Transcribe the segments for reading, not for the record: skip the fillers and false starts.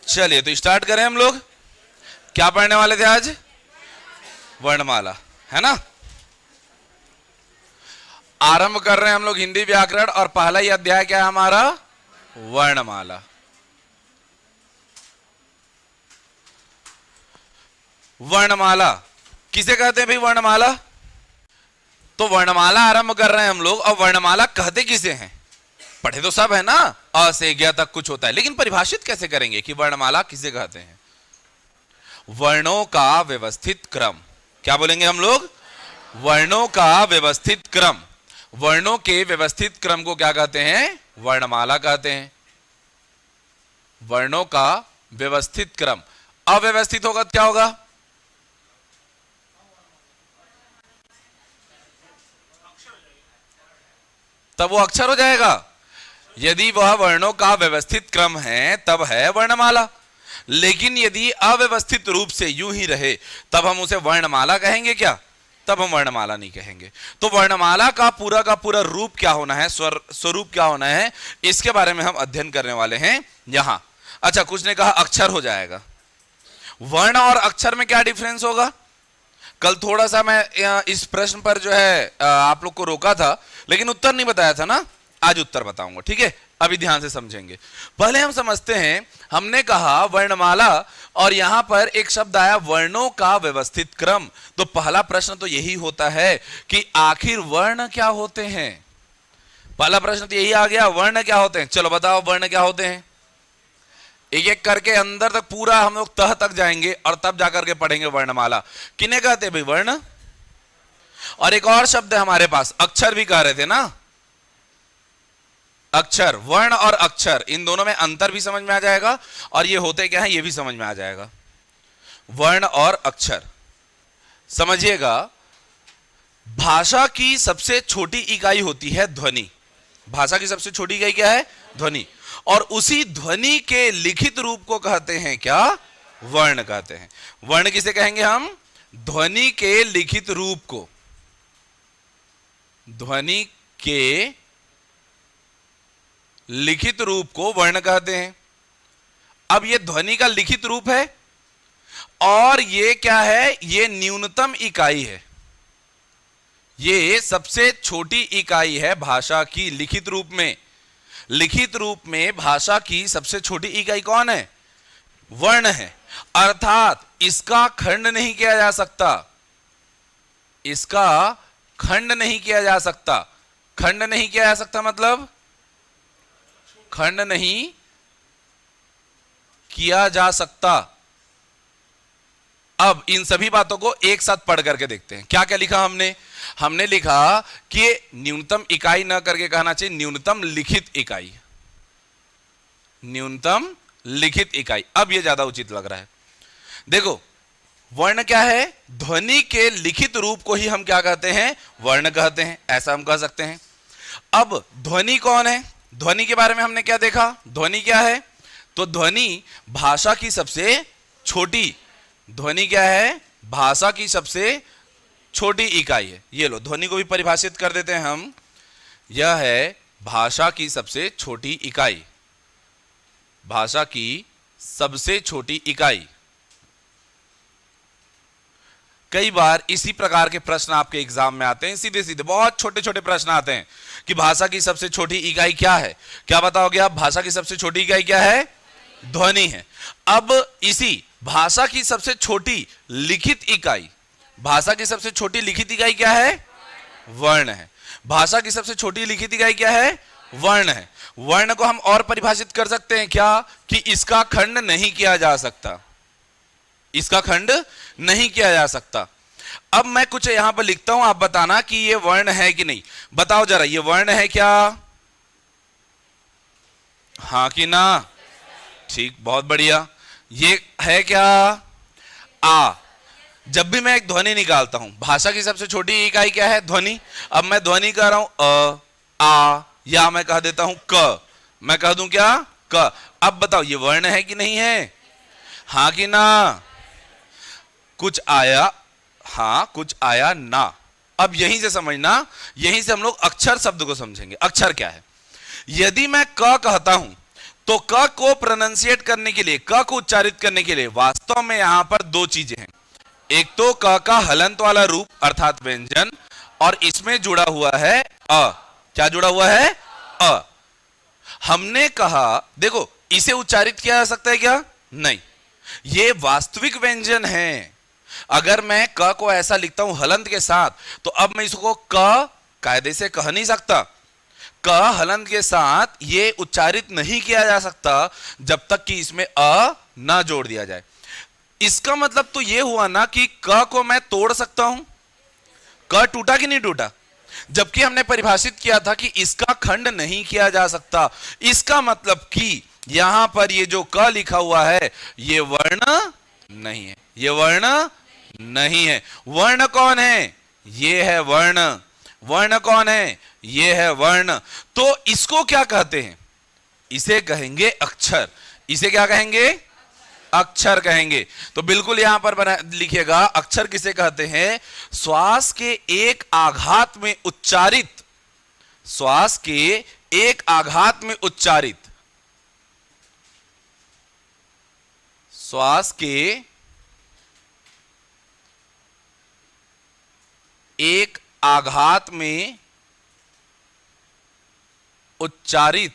चलिए तो स्टार्ट करें हम लोग। क्या पढ़ने वाले थे आज? वर्णमाला, है ना। आरंभ कर रहे हैं हम लोग हिंदी व्याकरण, और पहला ही अध्याय क्या है हमारा? वर्णमाला। वर्णमाला किसे कहते हैं भाई? वर्णमाला। तो वर्णमाला आरंभ कर रहे हैं हम लोग, और वर्णमाला कहते किसे हैं? पढ़े तो सब है ना, अ से ज्ञ तक कुछ होता है, लेकिन परिभाषित कैसे करेंगे कि वर्णमाला किसे कहते हैं? वर्णों का व्यवस्थित क्रम। क्या बोलेंगे हम लोग? वर्णों का व्यवस्थित क्रम। वर्णों के व्यवस्थित क्रम को क्या कहते हैं? वर्णमाला कहते हैं। वर्णों का व्यवस्थित क्रम। अव्यवस्थित होगा तो क्या होगा? तब वो अक्षर हो जाएगा। यदि वह वर्णों का व्यवस्थित क्रम है तब है वर्णमाला, लेकिन यदि अव्यवस्थित रूप से यूं ही रहे तब हम उसे वर्णमाला कहेंगे क्या? तब हम वर्णमाला नहीं कहेंगे। तो वर्णमाला का पूरा रूप क्या होना है, स्वरूप क्या होना है, इसके बारे में हम अध्ययन करने वाले हैं यहां। अच्छा, कुछ ने कहा अक्षर हो जाएगा। वर्ण और अक्षर में क्या डिफरेंस होगा? कल थोड़ा सा मैं इस प्रश्न पर जो है आप लोग को रोका था, लेकिन उत्तर नहीं बताया था ना। आज उत्तर बताऊंगा, ठीक है? अभी ध्यान से समझेंगे। पहले हम समझते हैं, हमने कहा वर्णमाला, और यहां पर एक शब्द आया वर्णों का व्यवस्थित क्रम। तो पहला प्रश्न तो यही होता है कि आखिर वर्ण क्या होते हैं। पहला प्रश्न तो यही आ गया, वर्ण क्या होते हैं। चलो बताओ वर्ण क्या होते हैं। एक एक करके अंदर तक पूरा हम लोग तह तक जाएंगे और तब जाकर के पढ़ेंगे वर्णमाला। किन्हें कहते हैं भाई वर्ण? और एक और शब्द है हमारे पास, अक्षर भी कह रहे थे ना। अक्षर, वर्ण और अक्षर, इन दोनों में अंतर भी समझ में आ जाएगा, और ये होते क्या है ये भी समझ में आ जाएगा। वर्ण और अक्षर समझिएगा। भाषा की सबसे छोटी इकाई होती है ध्वनि। भाषा की सबसे छोटी इकाई क्या है? ध्वनि। और उसी ध्वनि के लिखित रूप को कहते हैं क्या? वर्ण कहते हैं। वर्ण किसे कहेंगे हम? ध्वनि के लिखित रूप को। ध्वनि के लिखित रूप को वर्ण कहते हैं। अब ये ध्वनि का लिखित रूप है, और ये क्या है? ये न्यूनतम इकाई है। ये सबसे छोटी इकाई है भाषा की लिखित रूप में। लिखित रूप में भाषा की सबसे छोटी इकाई कौन है? वर्ण है। अर्थात इसका खंड नहीं किया जा सकता। इसका खंड नहीं किया जा सकता। खंड नहीं किया जा सकता मतलब खंड नहीं किया जा सकता। अब इन सभी बातों को एक साथ पढ़ करके देखते हैं। क्या क्या लिखा हमने? हमने लिखा कि न्यूनतम इकाई ना करके कहना चाहिए न्यूनतम लिखित इकाई। न्यूनतम लिखित इकाई, अब यह ज्यादा उचित लग रहा है। देखो, वर्ण क्या है? ध्वनि के लिखित रूप को ही हम क्या कहते हैं? वर्ण कहते हैं। ऐसा हम कह सकते हैं। अब ध्वनि कौन है? ध्वनि के बारे में हमने क्या देखा? ध्वनि क्या है? तो ध्वनि भाषा की सबसे छोटी, ध्वनि क्या है? भाषा की सबसे छोटी इकाई है। ये लो, ध्वनि को भी परिभाषित कर देते हैं हम। यह है भाषा की सबसे छोटी इकाई। भाषा की सबसे छोटी इकाई। कई बार इसी प्रकार के प्रश्न आपके एग्जाम में आते हैं, सीधे सीधे बहुत छोटे छोटे प्रश्न आते हैं कि भाषा की सबसे छोटी इकाई क्या है। क्या बताओगे आप? भाषा की सबसे छोटी इकाई क्या है? ध्वनि है। अब इसी भाषा की सबसे छोटी लिखित इकाई, भाषा की सबसे छोटी लिखित इकाई क्या है? वर्ण है। भाषा की सबसे छोटी लिखित इकाई क्या है? वर्ण है। वर्ण को हम और परिभाषित कर सकते हैं क्या? कि इसका खंड नहीं किया जा सकता। इसका खंड नहीं किया जा सकता। अब मैं कुछ यहां पर लिखता हूं, आप बताना कि ये वर्ण है कि नहीं। बताओ जरा, ये वर्ण है क्या? हां कि ना? ठीक, बहुत बढ़िया। ये है क्या? आ। जब भी मैं एक ध्वनि निकालता हूं, भाषा की सबसे छोटी इकाई क्या है? ध्वनि। अब मैं ध्वनि कह रहा हूं अ, आ, या मैं कह देता हूं क। मैं कह दूं क्या? क। अब बताओ ये वर्ण है कि नहीं है? हाँ कि ना? कुछ आया हाँ, कुछ आया ना। अब यहीं से समझना, यहीं से हम लोग अक्षर शब्द को समझेंगे। अक्षर क्या है? यदि मैं क कहता हूं तो क को प्रोनाउंसिएट करने के लिए, क को उच्चारित करने के लिए वास्तव में यहां पर दो चीजें हैं। एक तो क का हलंत वाला रूप अर्थात व्यंजन, और इसमें जुड़ा हुआ है अ। क्या जुड़ा हुआ है? अ। हमने कहा देखो इसे उच्चारित किया जा सकता है क्या? नहीं, ये वास्तविक व्यंजन है। अगर मैं क को ऐसा लिखता हूं हलंत के साथ, तो अब मैं इसको क कायदे से कह नहीं सकता। क हलंत के साथ ये उच्चारित नहीं किया जा सकता जब तक कि इसमें अ ना जोड़ दिया जाए। इसका मतलब तो ये हुआ ना कि क को मैं तोड़ सकता हूं। क टूटा कि नहीं टूटा? जबकि हमने परिभाषित किया था कि इसका खंड नहीं किया जा सकता। इसका मतलब कि यहां पर ये जो क लिखा हुआ है ये वर्ण नहीं है, ये वर्ण नहीं है। वर्ण कौन है? ये है वर्ण। वर्ण कौन है? ये है वर्ण। तो इसको क्या कहते हैं? इसे कहेंगे अक्षर। इसे क्या कहेंगे? अक्षर कहेंगे। तो बिल्कुल यहां पर बना लिखिएगा, अक्षर किसे कहते हैं? श्वास के एक आघात में उच्चारित, श्वास के एक आघात में उच्चारित, श्वास के एक आघात में उच्चारित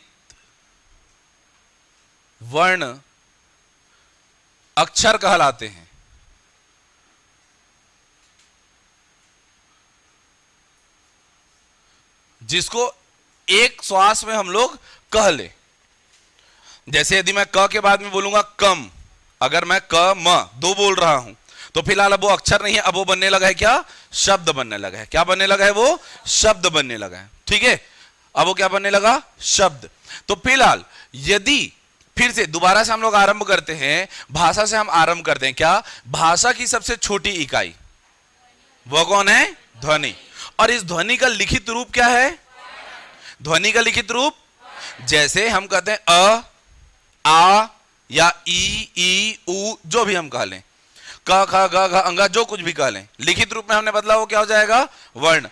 वर्ण अक्षर कहलाते हैं। जिसको एक श्वास में हम लोग कह ले। जैसे यदि मैं क के बाद में बोलूंगा कम, अगर मैं क म दो बोल रहा हूं तो फिलहाल अब वो अक्षर नहीं है, अब वो बनने लगा है क्या? शब्द बनने लगा है। क्या बनने लगा है? वो शब्द बनने लगा है। ठीक है, अब वो क्या बनने लगा? शब्द। तो फिलहाल यदि फिर से दोबारा से हम लोग आरंभ करते हैं, भाषा से हम आरंभ करते हैं। क्या? भाषा की सबसे छोटी इकाई वो कौन है? ध्वनि। और इस ध्वनि का लिखित रूप क्या है? ध्वनि का लिखित रूप जैसे हम कहते हैं अ, आ या ई उ, जो भी हम कह लें, क ख ग घ अंगा, जो कुछ भी कह लें, लिखित रूप में हमने बदला, वो क्या हो जाएगा? वर्ण।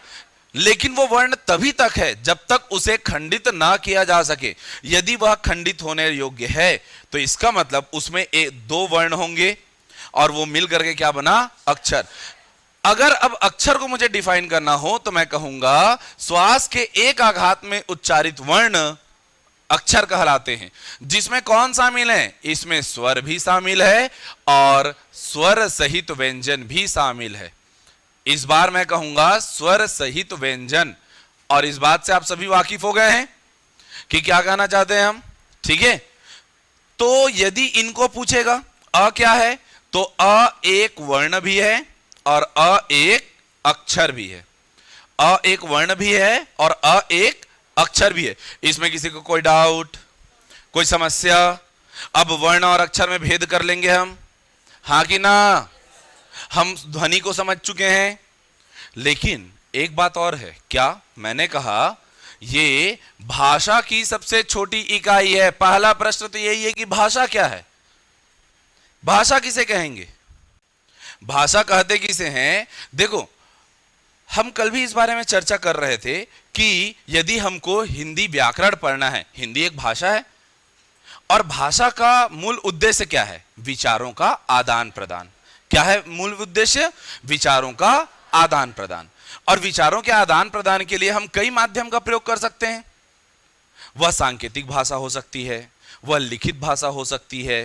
लेकिन वो वर्ण तभी तक है जब तक उसे खंडित ना किया जा सके। यदि वह खंडित होने योग्य है तो इसका मतलब उसमें दो वर्ण होंगे और वो मिल करके क्या बना? अक्षर। अगर अब अक्षर को मुझे डिफाइन करना हो तो मैं कहूंगा श्वास के एक आघात में उच्चारित वर्ण अक्षर कहलाते हैं। जिसमें कौन शामिल है? इसमें स्वर भी शामिल है और स्वर सहित व्यंजन भी शामिल है। इस बार मैं कहूंगा स्वर सहित व्यंजन। और इस बात से आप सभी वाकिफ हो गए हैं कि क्या कहना चाहते हैं हम? ठीक है, तो यदि इनको पूछेगा अ क्या है, तो अ एक वर्ण भी है और अ एक अक्षर भी है। अ एक वर्ण भी है और अ एक अक्षर भी है। इसमें किसी को कोई डाउट, कोई समस्या? अब वर्ण और अक्षर में भेद कर लेंगे हम, हाँ कि ना? हम ध्वनि को समझ चुके हैं, लेकिन एक बात और है। क्या? मैंने कहा ये भाषा की सबसे छोटी इकाई है। पहला प्रश्न तो यही है कि भाषा क्या है? भाषा किसे कहेंगे? भाषा कहते किसे हैं? देखो, हम कल भी इस बारे में चर्चा कर रहे थे कि यदि हमको हिंदी व्याकरण पढ़ना है, हिंदी एक भाषा है और भाषा का मूल उद्देश्य क्या है? विचारों का आदान प्रदान। क्या है मूल उद्देश्य? विचारों का आदान प्रदान। और विचारों के आदान प्रदान के लिए हम कई माध्यम का प्रयोग कर सकते हैं। वह सांकेतिक भाषा हो सकती है, वह लिखित भाषा हो सकती है,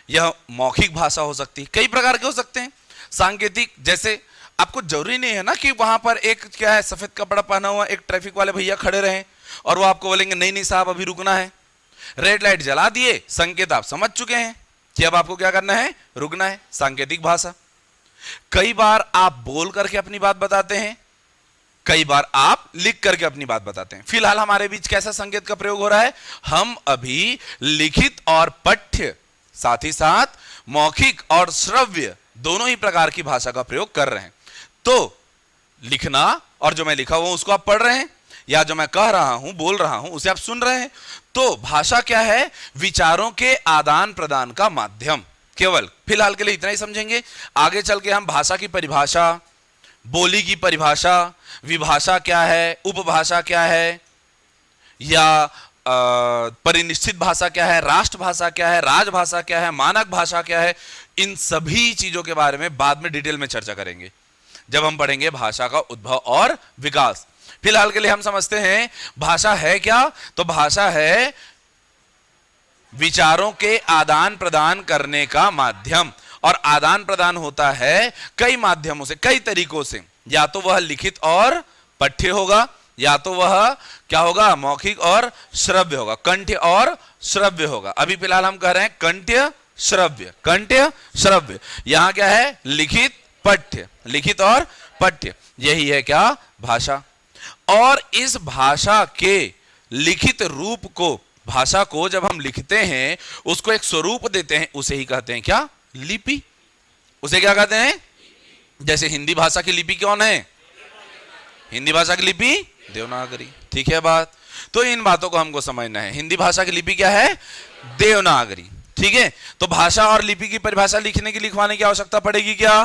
यह मौखिक भाषा हो सकती है, कई प्रकार के हो सकते हैं। सांकेतिक जैसे आपको जरूरी नहीं है ना कि वहां पर एक क्या है सफेद कपड़ा पहना हुआ एक ट्रैफिक वाले भैया खड़े रहें और वो आपको बोलेंगे नहीं नहीं साहब अभी रुकना है। रेड लाइट जला दिए, संकेत आप समझ चुके हैं कि अब आपको क्या करना है? रुकना है। सांकेतिक भाषा। कई बार आप बोल करके अपनी बात बताते हैं, कई बार आप लिख करके अपनी बात बताते हैं। फिलहाल हमारे बीच कैसा संकेत का प्रयोग हो रहा है? हम अभी लिखित और पठ्य, साथ ही साथ मौखिक और श्रव्य दोनों ही प्रकार की भाषा का प्रयोग कर रहे हैं। तो लिखना और जो मैं लिखा हुआ उसको आप पढ़ रहे हैं, या जो मैं कह रहा हूं, बोल रहा हूं, उसे आप सुन रहे हैं। तो भाषा क्या है? विचारों के आदान प्रदान का माध्यम। केवल फिलहाल के लिए इतना ही समझेंगे। आगे चल के हम भाषा की परिभाषा, बोली की परिभाषा, विभाषा क्या है, उपभाषा क्या है, या परिनिश्चित भाषा क्या है, राष्ट्रभाषा क्या है, राजभाषा क्या है, मानक भाषा क्या है, इन सभी चीजों के बारे में बाद में डिटेल में चर्चा करेंगे जब हम पढ़ेंगे भाषा का उद्भव और विकास। फिलहाल के लिए हम समझते हैं भाषा है क्या? तो भाषा है विचारों के आदान प्रदान करने का माध्यम, और आदान प्रदान होता है कई माध्यमों से, कई तरीकों से। या तो वह लिखित और पठ्य होगा, या तो वह क्या होगा? मौखिक और श्रव्य होगा, कंठ्य और श्रव्य होगा। अभी फिलहाल हम कह रहे हैं कंठ्य श्रव्य, कंठ्य श्रव्य। यहां क्या है? लिखित पठ्य, लिखित और पठ्य। यही है क्या? भाषा। और इस भाषा के लिखित रूप को, भाषा को जब हम लिखते हैं, उसको एक स्वरूप देते हैं, उसे ही कहते हैं क्या? लिपि। उसे क्या कहते हैं? जैसे हिंदी भाषा की लिपि कौन है? हिंदी भाषा की लिपि देवनागरी। ठीक है बात? तो इन बातों को हमको समझना है। हिंदी भाषा की लिपि क्या है? देवनागरी। ठीक है? तो भाषा और लिपि की परिभाषा लिखने की, लिखवाने की आवश्यकता पड़ेगी क्या?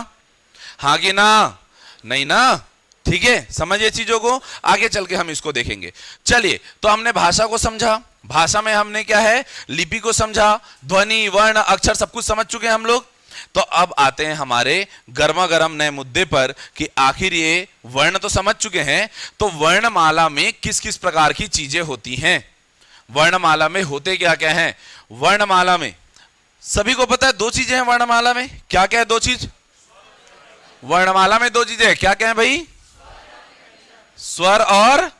हाँ कि ना? नहीं ना? ठीक है, समझिए चीजों को, आगे चल के हम इसको देखेंगे। चलिए, तो हमने भाषा को समझा, भाषा में हमने क्या है? लिपि को समझा, ध्वनि, वर्ण, अक्षर सब कुछ समझ चुके हैं हम लोग। तो अब आते हैं हमारे गर्मा गर्म नए मुद्दे पर कि आखिर ये वर्ण तो समझ चुके हैं, तो वर्णमाला में किस किस प्रकार की चीजें होती हैं? वर्णमाला में होते क्या क्या हैं? वर्णमाला में सभी को पता है दो चीजें हैं वर्णमाला में। क्या क्या है? दो चीज वर्णमाला में, दो चीजें क्या क्या है भाई? स्वर और,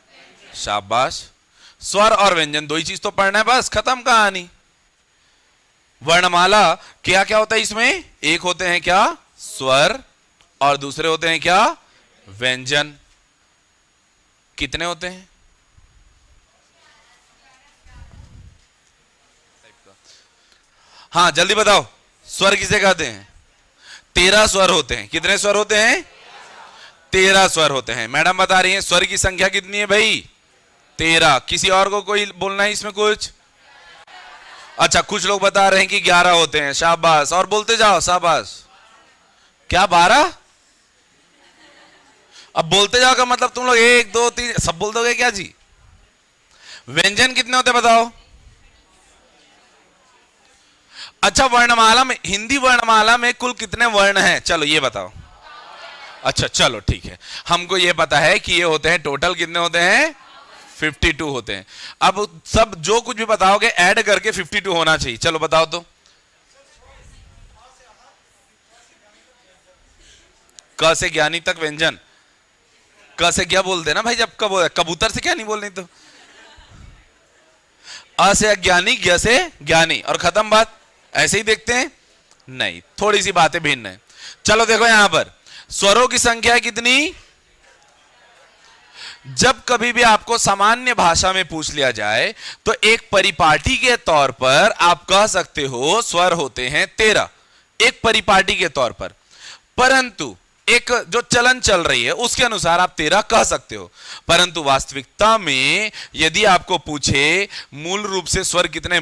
शाबाश, स्वर और व्यंजन, दो ही चीज तो पढ़ना है, बस खत्म कहानी। वर्णमाला क्या क्या होता है इसमें? एक होते हैं क्या? स्वर, और दूसरे होते हैं क्या? व्यंजन। कितने होते हैं? हाँ जल्दी बताओ, स्वर किसे कहते हैं? 13 स्वर होते हैं। कितने स्वर होते हैं? 13 स्वर होते हैं। मैडम बता रही हैं स्वर की संख्या कितनी है भाई? 13। किसी और को कोई बोलना है इसमें कुछ? अच्छा, कुछ लोग बता रहे हैं कि 11 होते हैं। शाबाश, और बोलते जाओ, शाबाश। क्या 12? अब बोलते जाओ का मतलब तुम लोग 1 2 3 सब बोल दोगे क्या जी? व्यंजन कितने होते बताओ? अच्छा, वर्णमाला में, हिंदी वर्णमाला में कुल कितने वर्ण हैं? चलो ये बताओ। अच्छा चलो ठीक है, हमको ये पता है कि ये होते हैं, टोटल कितने होते हैं? 52 होते हैं। अब सब जो कुछ भी बताओगे ऐड करके 52 होना चाहिए। चलो बताओ तो। क से ज्ञानी तक व्यंजन। क से क्या बोलते ना भाई, जब कब कबूतर से क्या नहीं बोलनी, तो अ से अज्ञानी, ज्ञ से ज्ञानी, और खत्म बात। ऐसे ही देखते हैं? नहीं, थोड़ी सी बातें भिन्न है। चलो देखो यहां पर स्वरों की संख्या कितनी? जब कभी भी आपको सामान्य भाषा में पूछ लिया जाए तो एक परिपाटी के तौर पर आप कह सकते हो स्वर होते हैं 13, एक परिपाटी के तौर पर। परंतु एक जो चलन चल रही है उसके अनुसार आप 13 कह सकते हो, परंतु वास्तविकता में यदि आपको पूछे मूल रूप से स्वर कितने,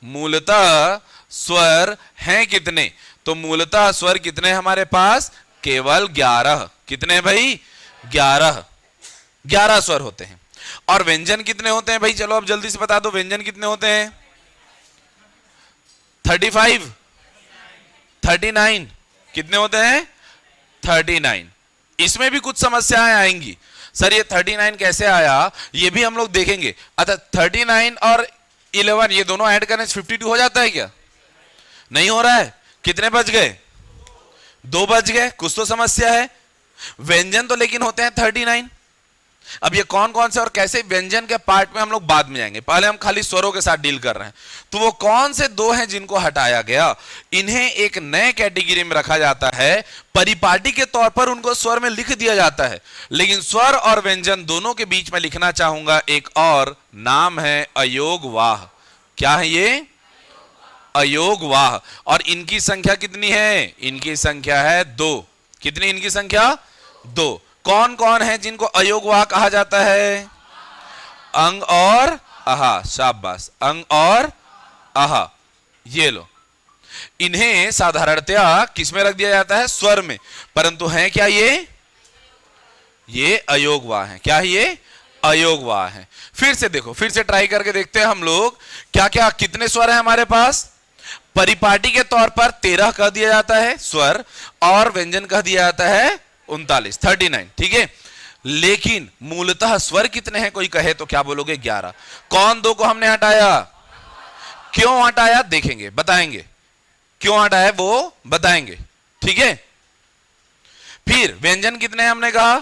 मूलतः स्वर हैं कितने, तो मूलतः स्वर कितने हमारे पास? केवल 11। कितने भाई? 11 स्वर होते हैं। और व्यंजन कितने होते हैं भाई? चलो अब जल्दी से बता दो, व्यंजन कितने होते हैं? 35, 39। कितने होते हैं? 39। इसमें भी कुछ समस्याएं आएंगी। सर ये 39 कैसे आया, ये भी हम लोग देखेंगे। अतः 39 और 11 ये दोनों ऐड करने से 52 हो जाता है क्या? नहीं हो रहा है। कितने बच गए? 2 बच गए। कुछ तो समस्या है। व्यंजन तो लेकिन होते हैं 39। अब ये कौन कौन से और कैसे व्यंजन के पार्ट में हम लोग बाद में जाएंगे, पहले हम खाली स्वरों के साथ डील कर रहे हैं। तो वो कौन से 2 हैं जिनको हटाया गया? इन्हें एक नए कैटेगरी में रखा जाता है, परिपाटी के तौर पर उनको स्वर में लिख दिया जाता है, लेकिन स्वर और व्यंजन दोनों के बीच में लिखना चाहूंगा एक और नाम है अयोगवाह। क्या है ये? अयोगवाह। और इनकी संख्या कितनी है? इनकी संख्या है 2। कितनी इनकी संख्या? 2। कौन कौन है जिनको अयोगवाह कहा जाता है? अंग और आहा, शाबाश, अंग और आहा, ये लो। इन्हें साधारणतया किसमें रख दिया जाता है? स्वर में, परंतु हैं क्या ये अयोगवाह है। क्या है ये? अयोगवाह है। फिर से देखो, फिर से ट्राई करके देखते हैं हम लोग क्या क्या, कितने स्वर है हमारे पास? परिपाटी के तौर पर 13 कह दिया जाता है स्वर, और व्यंजन कह दिया जाता है 39। ठीक है, लेकिन मूलतः स्वर कितने हैं? कोई कहे तो क्या बोलोगे? 11। कौन दो को हमने हटाया? क्यों हटाया देखेंगे, बताएंगे क्यों हटाया, वो बताएंगे। ठीक है, फिर व्यंजन कितने हैं हमने कहा?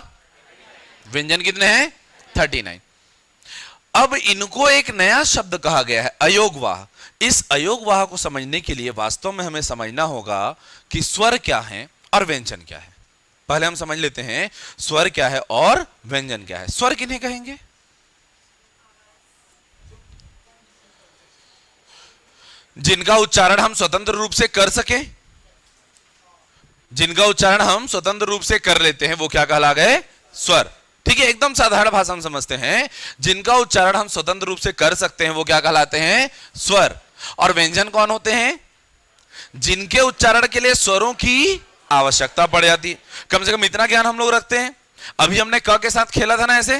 व्यंजन कितने हैं? 39। अब इनको एक नया शब्द कहा गया है, अयोगवाह। इस अयोगवाह को समझने के लिए वास्तव में हमें समझना होगा कि स्वर क्या है और व्यंजन क्या है। पहले हम समझ लेते हैं स्वर क्या है और व्यंजन क्या है। स्वर किन्हें कहेंगे? जिनका उच्चारण हम स्वतंत्र रूप से कर सके, जिनका उच्चारण हम स्वतंत्र रूप से कर लेते हैं, वो क्या कहला गए? स्वर। ठीक है, एकदम साधारण भाषा में समझते हैं, जिनका उच्चारण हम स्वतंत्र रूप से कर सकते हैं वो क्या कहलाते हैं? स्वर। और व्यंजन कौन होते हैं? जिनके उच्चारण के लिए स्वरों की आवश्यकता पड़ जाती है। कम से कम इतना ज्ञान हम लोग रखते हैं। अभी हमने क के साथ खेला था ना ऐसे,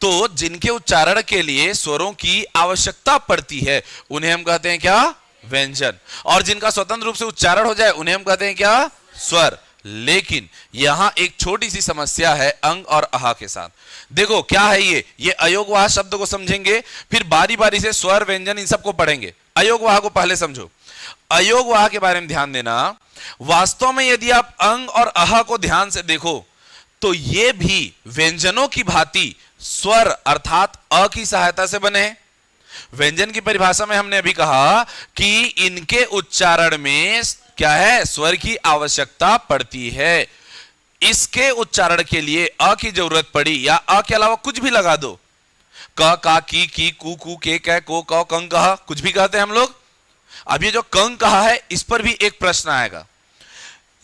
तो जिनके उच्चारण के लिए स्वरों की आवश्यकता पड़ती है उन्हें हम कहते हैं क्या? व्यंजन। और जिनका स्वतंत्र रूप से उच्चारण हो जाए उन्हें हम कहते हैं क्या? स्वर। लेकिन यहां एक छोटी सी समस्या है अंग और आहा के साथ। देखो क्या है ये अयोगवाह शब्द को समझेंगे, फिर बारी बारी से स्वर व्यंजन इन सबको पढ़ेंगे। अयोगवाह को पहले समझो। अयोगवाह के बारे में ध्यान देना। वास्तव में यदि आप अंग और आहा को ध्यान से देखो तो ये भी व्यंजनों की भांति स्वर अर्थात अ की सहायता से बने हैं। व्यंजन की परिभाषा में हमने अभी कहा कि इनके उच्चारण में क्या है? स्वर की आवश्यकता पड़ती है। इसके उच्चारण के लिए अ की जरूरत पड़ी या अ के अलावा कुछ भी लगा दो, क का की कू कू के कै को कौ कंग कहा, कुछ भी कहते हैं हम लोग। अब ये जो कंग कहा है इस पर भी एक प्रश्न आएगा।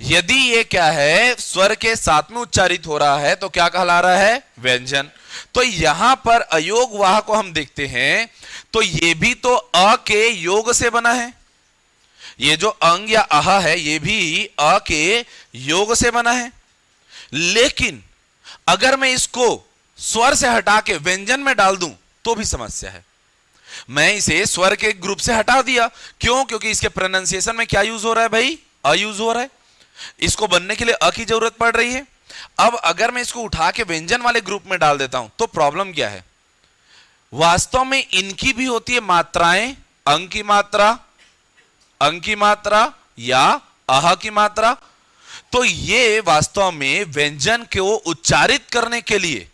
यदि ये क्या है? स्वर के साथ में उच्चारित हो रहा है तो क्या कहला रहा है? व्यंजन। तो यहां पर अयोगवाह को हम देखते हैं तो ये भी तो अ के योग से बना है। ये जो अंग या आहा है ये भी अ के योग से बना है। लेकिन अगर मैं इसको स्वर से हटा के व्यंजन में डाल दूं तो भी समस्या है। मैं इसे स्वर के ग्रुप से हटा दिया, क्यों? क्योंकि इसके प्रोनाउंसिएशन में क्या यूज हो रहा है भाई? अ यूज हो रहा है। इसको बनने के लिए अ की जरूरत पड़ रही है। अब अगर मैं इसको उठा के व्यंजन वाले ग्रुप में डाल देता हूं तो प्रॉब्लम क्या है? वास्तव में इनकी भी होती है मात्राएं, अंग की मात्रा या आह की मात्रा। तो ये वास्तव में व्यंजन को उच्चारित करने के लिए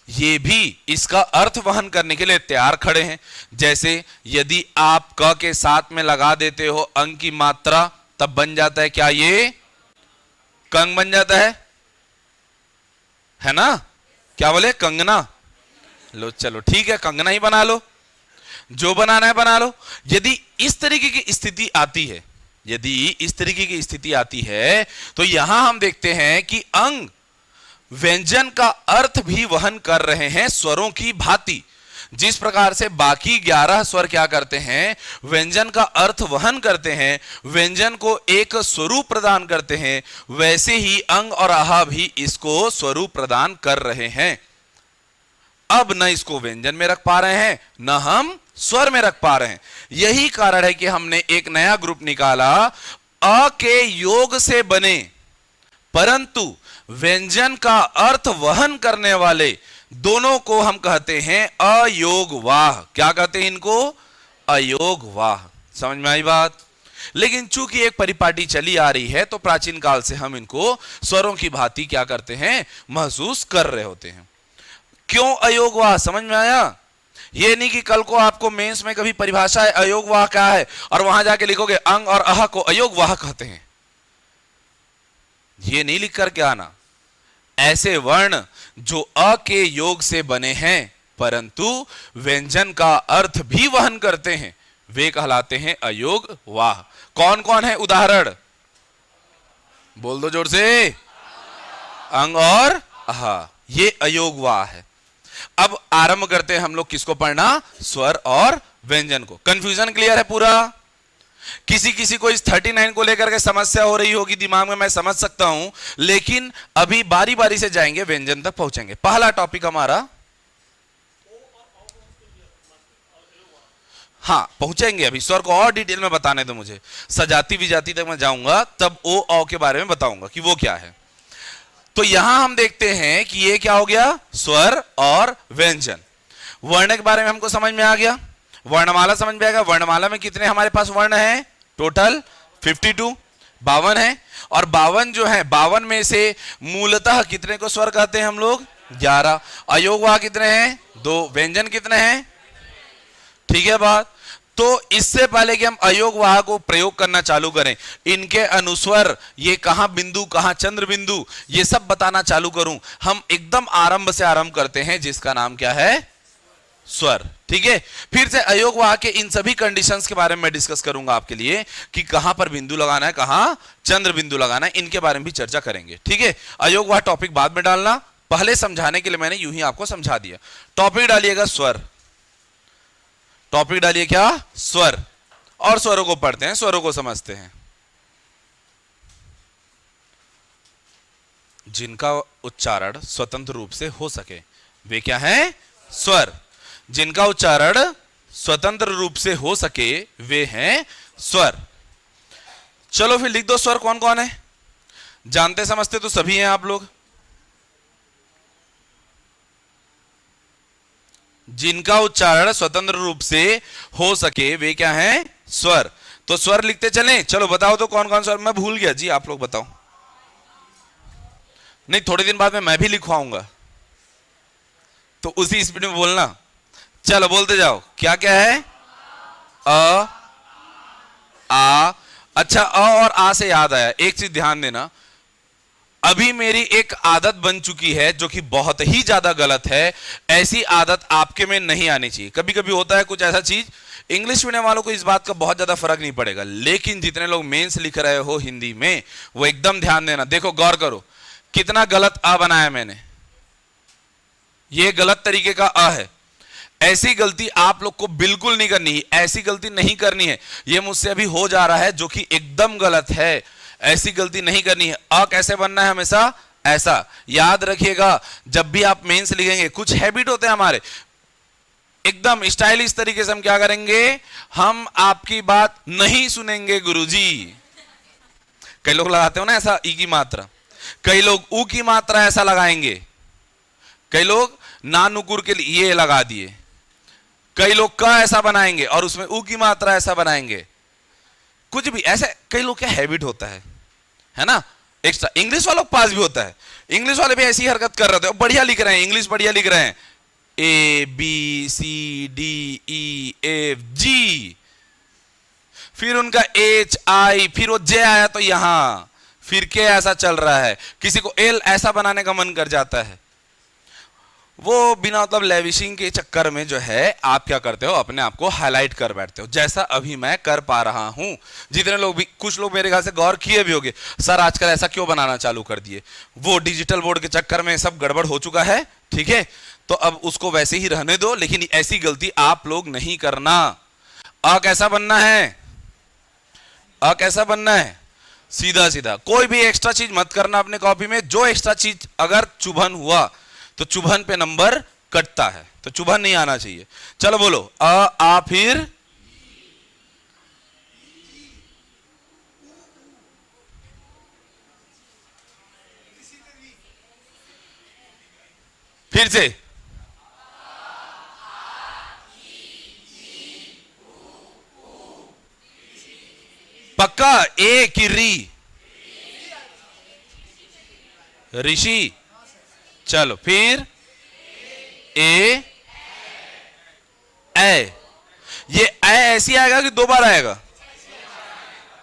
ये भी इसका अर्थ वहन करने के लिए तैयार खड़े हैं। जैसे यदि आप क के साथ में लगा देते हो अंग की मात्रा तब बन जाता है क्या? ये कंग बन जाता है ना? क्या बोले? कंगना। लो चलो ठीक है, कंगना ही बना लो, जो बनाना है बना लो। यदि इस तरीके की स्थिति आती है, यदि इस तरीके की स्थिति आती है तो यहां हम देखते हैं कि अंग व्यंजन का अर्थ भी वहन कर रहे हैं स्वरों की भांति। जिस प्रकार से बाकी 11 स्वर क्या करते हैं? व्यंजन का अर्थ वहन करते हैं, व्यंजन को एक स्वरूप प्रदान करते हैं, वैसे ही अंग और आहा भी इसको स्वरूप प्रदान कर रहे हैं। अब न इसको व्यंजन में रख पा रहे हैं न हम स्वर में रख पा रहे हैं। यही कारण है कि हमने एक नया ग्रुप निकाला, अ के योग से बने परंतु व्यंजन का अर्थ वहन करने वाले दोनों को हम कहते हैं अयोगवाह। क्या कहते हैं इनको? अयोगवाह। समझ में आई बात? लेकिन चूंकि एक परिपाटी चली आ रही है तो प्राचीन काल से हम इनको स्वरों की भांति क्या करते हैं? महसूस कर रहे होते हैं। क्यों अयोगवाह? समझ में आया? ये नहीं कि कल को आपको मेंस में कभी परिभाषा है अयोगवाह क्या है और वहां जाके लिखोगे अंग और आह को अयोगवाह कहते हैं। ये नहीं लिख करके आना। ऐसे वर्ण जो अ के योग से बने हैं परंतु व्यंजन का अर्थ भी वहन करते हैं वे कहलाते हैं अयोगवाह। कौन कौन है उदाहरण? बोल दो जोर से। अंग और आहा, ये अयोगवाह है। अब आरंभ करते हैं हम लोग किसको पढ़ना, स्वर और व्यंजन को। कंफ्यूजन क्लियर है पूरा? किसी किसी को इस 39 को लेकर के समस्या हो रही होगी दिमाग में, मैं समझ सकता हूं, लेकिन अभी बारी बारी से जाएंगे, व्यंजन तक पहुंचेंगे। पहला टॉपिक हमारा, हाँ पहुंचेंगे, अभी स्वर को और डिटेल में बताने दो मुझे, सजाती विजाति तक मैं जाऊंगा, तब ओ औ के बारे में बताऊंगा कि वो क्या है। तो यहां हम देखते हैं कि ये क्या हो गया, स्वर और व्यंजन। वर्ण के बारे में हमको समझ में आ गया, वर्णमाला समझ में आएगा। वर्णमाला में कितने हमारे पास वर्ण हैं, टोटल 52, 52 है। और 52 जो है, 52 में से मूलतः कितने को स्वर कहते हैं हम लोग, 11। अयोगवाह कितने हैं, 2। व्यंजन कितने हैं, ठीक है बात। तो इससे पहले कि हम अयोगवाह को प्रयोग करना चालू करें, इनके अनुस्वर, ये कहां बिंदु कहां चंद्र बिंदु, ये सब बताना चालू करूं, हम एकदम आरंभ से आरंभ करते हैं, जिसका नाम क्या है, स्वर। ठीक है, फिर से अयोगवाह के इन सभी कंडीशंस के बारे में मैं डिस्कस करूंगा आपके लिए, कि कहां पर बिंदु लगाना है, कहां चंद्र बिंदु लगाना है, इनके बारे में भी चर्चा करेंगे। ठीक है, अयोगवाह टॉपिक बाद में डालना, पहले समझाने के लिए मैंने यूं ही आपको समझा दिया। टॉपिक डालिएगा स्वर, टॉपिक डालिए क्या, स्वर। और स्वरों को पढ़ते हैं, स्वरों को समझते हैं। जिनका उच्चारण स्वतंत्र रूप से हो सके वे क्या हैं, स्वर। जिनका उच्चारण स्वतंत्र रूप से हो सके वे हैं स्वर। चलो फिर लिख दो स्वर कौन कौन है, जानते समझते तो सभी हैं आप लोग। जिनका उच्चारण स्वतंत्र रूप से हो सके वे क्या हैं, स्वर। तो स्वर लिखते चलें, चलो बताओ तो कौन कौन स्वर, मैं भूल गया जी, आप लोग बताओ। नहीं, थोड़े दिन बाद में मैं भी लिखवाऊंगा, तो उसी स्पीड में बोलना। चलो बोलते जाओ, क्या क्या है, अ, आ। अच्छा, अ और आ से याद आया, एक चीज ध्यान देना, अभी मेरी एक आदत बन चुकी है जो कि बहुत ही ज्यादा गलत है। ऐसी आदत आपके में नहीं आनी चाहिए। कभी कभी होता है कुछ ऐसा चीज, इंग्लिश मीडियम वालों को इस बात का बहुत ज्यादा फर्क नहीं पड़ेगा, लेकिन जितने लोग मेंस लिख रहे हो हिंदी में, वो एकदम ध्यान देना। देखो, गौर करो, कितना गलत अ बनाया मैंने, ये गलत तरीके का अ है। ऐसी गलती आप लोग को बिल्कुल नहीं करनी है, ऐसी गलती नहीं करनी है। ये मुझसे अभी हो जा रहा है, जो कि एकदम गलत है। ऐसी गलती नहीं करनी है। अ कैसे बनना है, हमेशा ऐसा याद रखिएगा। जब भी आप मेंस लिखेंगे, कुछ हैबिट होते हैं हमारे, एकदम स्टाइलिश तरीके से हम क्या करेंगे, हम आपकी बात नहीं सुनेंगे गुरुजी। कई लोग लगाते हो ना ऐसा ई की मात्रा, कई लोग ऊ की मात्रा ऐसा लगाएंगे, कई लोग ना नुकुर के लिए ये लगा दिए, कई लोग का ऐसा बनाएंगे और उसमें ऊ की मात्रा ऐसा बनाएंगे। कुछ भी ऐसे कई लोग क्या हैबिट होता है ना। एक्स्ट्रा इंग्लिश वालों के पास भी होता है, इंग्लिश वाले भी ऐसी हरकत कर रहे थे, बढ़िया लिख रहे हैं, इंग्लिश बढ़िया लिख रहे हैं, A B C D E F G, फिर उनका एच आई, फिर वो जे आया तो यहां, फिर के ऐसा चल रहा है, किसी को एल ऐसा बनाने का मन कर जाता है। वो बिना मतलब लेविशिंग के चक्कर में जो है आप क्या करते हो, अपने आप को हाईलाइट कर बैठते हो, जैसा अभी मैं कर पा रहा हूं। जितने लोग भी, कुछ लोग मेरे ख्याल से गौर किए भी होंगे, सर आजकल ऐसा क्यों बनाना चालू कर दिए, वो डिजिटल बोर्ड के चक्कर में सब गड़बड़ हो चुका है। ठीक है, तो अब उसको वैसे ही रहने दो, लेकिन ऐसी गलती आप लोग नहीं करना। अ कैसा बनना है, अ कैसा बनना है, सीधा सीधा, कोई भी एक्स्ट्रा चीज मत करना अपने कॉपी में। जो एक्स्ट्रा चीज अगर चुभन हुआ तो चुभन पे नंबर कटता है, तो चुभन नहीं आना चाहिए। चलो बोलो, अ आ फिर से पक्का, ए की री, ऋषि। चलो फिर ए ये ऐसी आएगा कि दो बार आएगा,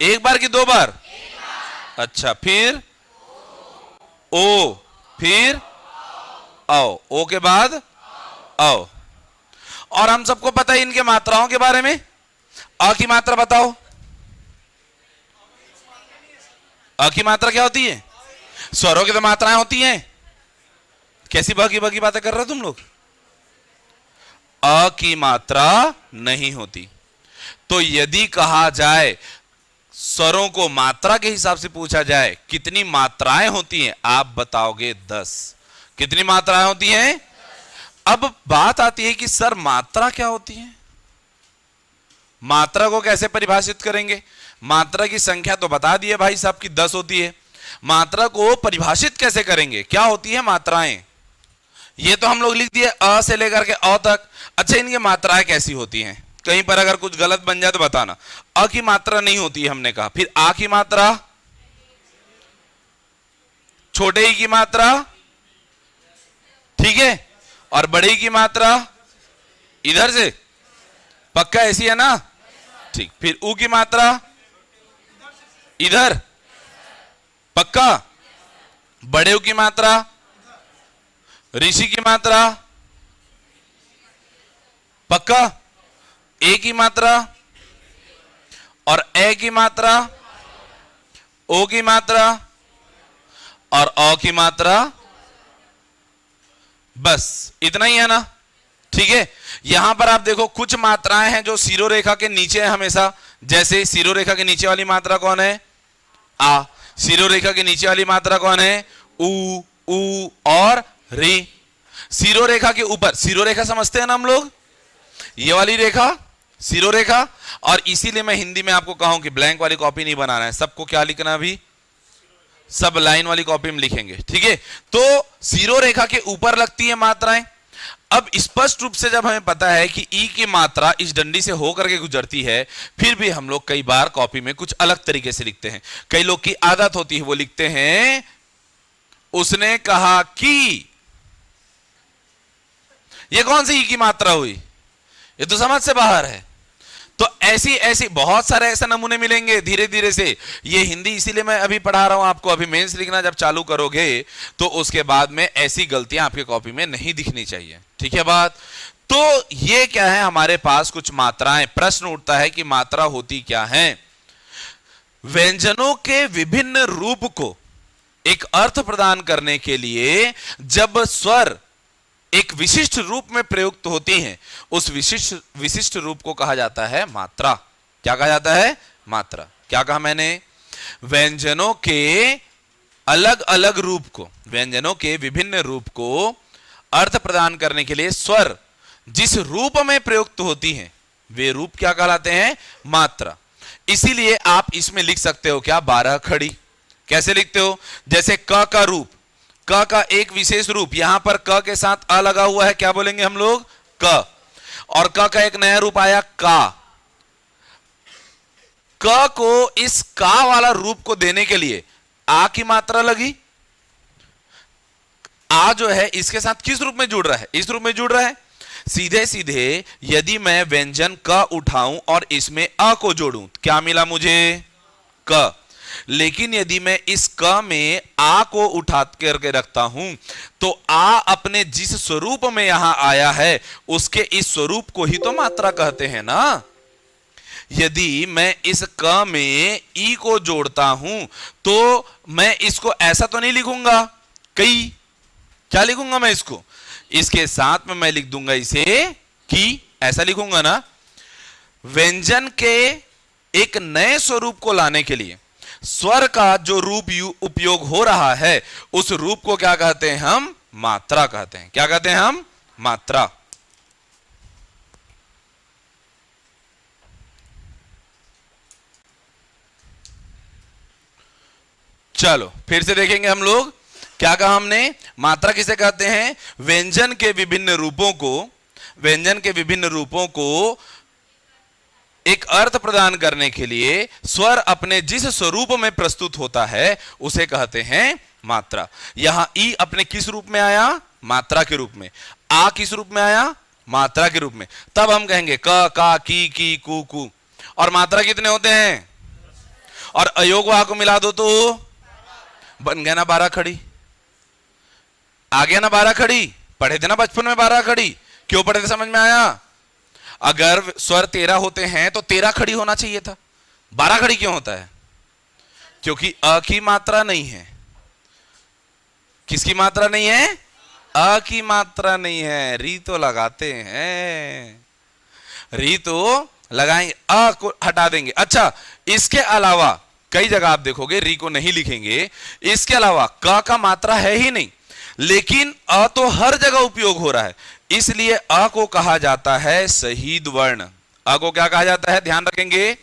एक बार कि दो बार, अच्छा फिर ओ, फिर आओ, ओ के बाद आओ। और हम सबको पता है इनके मात्राओं के बारे में। अ की मात्रा बताओ, अ की मात्रा क्या होती है, स्वरों की तो मात्राएं होती हैं। कैसी बाकी बाकी बातें कर रहे हो तुम लोग? अ की मात्रा नहीं होती। तो यदि कहा जाए, स्वरों को मात्रा के हिसाब से पूछा जाए कितनी मात्राएं होती हैं, आप बताओगे 10। कितनी मात्राएं होती हैं? अब बात आती है कि सर मात्रा क्या होती है? मात्रा को कैसे परिभाषित करेंगे? मात्रा की संख्या तो बता दिए भाई साहब की 10 होती है। मात्रा को परिभाषित कैसे करेंगे? क्या होती है मात्राएं? ये तो हम लोग लिख दिए अ से लेकर के अ तक। अच्छा, इनकी मात्राएं कैसी होती हैं? कहीं पर अगर कुछ गलत बन जाए तो बताना। अ की मात्रा नहीं होती है हमने कहा। फिर आ की मात्रा, छोटे ई की मात्रा, ठीक है, और बड़े ई की मात्रा इधर से, पक्का ऐसी है ना? ठीक। फिर ऊ की मात्रा इधर, पक्का। बड़े ऊ की मात्रा, ऋषि की मात्रा, पक्का। ए की मात्रा और ए की मात्रा, ओ की मात्रा और अ की मात्रा, बस इतना ही है ना? ठीक है। यहां पर आप देखो कुछ मात्राएं हैं जो सिरोरेखा के नीचे है हमेशा। जैसे सिरोरेखा के नीचे वाली मात्रा कौन है? आ। सिरोरेखा के नीचे वाली मात्रा कौन है? ऊ, ऊ और री। सिरोरेखा के ऊपर, सिरोरेखा समझते हैं ना हम लोग, ये वाली रेखा सिरोरेखा। और इसीलिए मैं हिंदी में आपको कहूं कि ब्लैंक वाली कॉपी नहीं बनाना है, सबको क्या लिखना, अभी सब लाइन वाली कॉपी में लिखेंगे, ठीक है। तो सिरोरेखा के ऊपर लगती है मात्राएं। अब स्पष्ट रूप से जब हमें पता है कि ई की मात्रा इस डंडी से होकर के गुजरती है, फिर भी हम लोग कई बार कॉपी में कुछ अलग तरीके से लिखते हैं। कई लोग की आदत होती है, वो लिखते हैं उसने कहा कि। ये कौन सी ई की मात्रा हुई? ये तो समझ से बाहर है। तो ऐसी ऐसी बहुत सारे ऐसे नमूने मिलेंगे धीरे धीरे से। ये हिंदी इसीलिए मैं अभी पढ़ा रहा हूं आपको। अभी मेंस लिखना जब चालू करोगे तो उसके बाद में ऐसी गलतियां आपके कॉपी में नहीं दिखनी चाहिए, ठीक है बात। तो ये क्या है, हमारे पास कुछ मात्राएं। प्रश्न उठता है कि मात्रा होती क्या है? व्यंजनों के विभिन्न रूप को एक अर्थ प्रदान करने के लिए जब स्वर एक विशिष्ट रूप में प्रयुक्त होती हैं, उस विशिष्ट रूप को कहा जाता है मात्रा। क्या कहा जाता है? मात्रा। क्या कहा मैंने? व्यंजनों के अलग अलग रूप को, व्यंजनों के विभिन्न रूप को अर्थ प्रदान करने के लिए स्वर जिस रूप में प्रयुक्त होती हैं, वे रूप क्या कहलाते हैं? मात्रा। इसीलिए आप इसमें लिख सकते हो क्या? 12 खड़ी। कैसे लिखते हो? जैसे क का रूप, क का एक विशेष रूप, यहां पर क के साथ अ लगा हुआ है, क्या बोलेंगे हम लोग? क। और क का एक नया रूप आया का। क को इस का वाला रूप को देने के लिए आ की मात्रा लगी। आ जो है इसके साथ किस रूप में जुड़ रहा है? इस रूप में जुड़ रहा है। सीधे सीधे यदि मैं व्यंजन क उठाऊं और इसमें अ को जोड़ूं, क्या मिला मुझे? क। लेकिन यदि मैं इस क में आ को उठा करके रखता हूं तो आ अपने जिस स्वरूप में यहां आया है उसके इस स्वरूप को ही तो मात्रा कहते हैं ना। यदि मैं इस क में ई को जोड़ता हूं तो मैं इसको ऐसा तो नहीं लिखूंगा कई। क्या लिखूंगा मैं इसको? इसके साथ में मैं लिख दूंगा इसे की, ऐसा लिखूंगा ना। व्यंजन के एक नए स्वरूप को लाने के लिए स्वर का जो रूप उपयोग हो रहा है उस रूप को क्या कहते हैं हम? मात्रा कहते हैं। क्या कहते हैं हम? मात्रा। चलो फिर से देखेंगे हम लोग। क्या कहा हमने? मात्रा किसे कहते हैं? व्यंजन के विभिन्न रूपों को, व्यंजन के विभिन्न रूपों को एक अर्थ प्रदान करने के लिए स्वर अपने जिस स्वरूप में प्रस्तुत होता है उसे कहते हैं मात्रा। यहां ई अपने किस रूप में आया? मात्रा के रूप में। आ किस रूप में आया? मात्रा के रूप में। तब हम कहेंगे क, का, की, कु, कु। और मात्रा कितने होते हैं? और अयोग वहां को मिला दो तो बन गया ना 12 खड़ी। आ गया ना 12 खड़ी। पढ़े थे ना बचपन में 12 खड़ी। क्यों पढ़े थे? समझ में आया? अगर स्वर 13 होते हैं तो 13 खड़ी होना चाहिए था। 12 खड़ी क्यों होता है? क्योंकि अ की मात्रा नहीं है। किसकी मात्रा नहीं है? अ की मात्रा नहीं है। री तो लगाते हैं, री तो लगाएंगे, अ को हटा देंगे। अच्छा, इसके अलावा कई जगह आप देखोगे री को नहीं लिखेंगे, इसके अलावा क का मात्रा है ही नहीं, लेकिन अ तो हर जगह उपयोग हो रहा है, इसलिए अ को कहा जाता है शहीद वर्ण। अ को क्या कहा जाता है? ध्यान रखेंगे,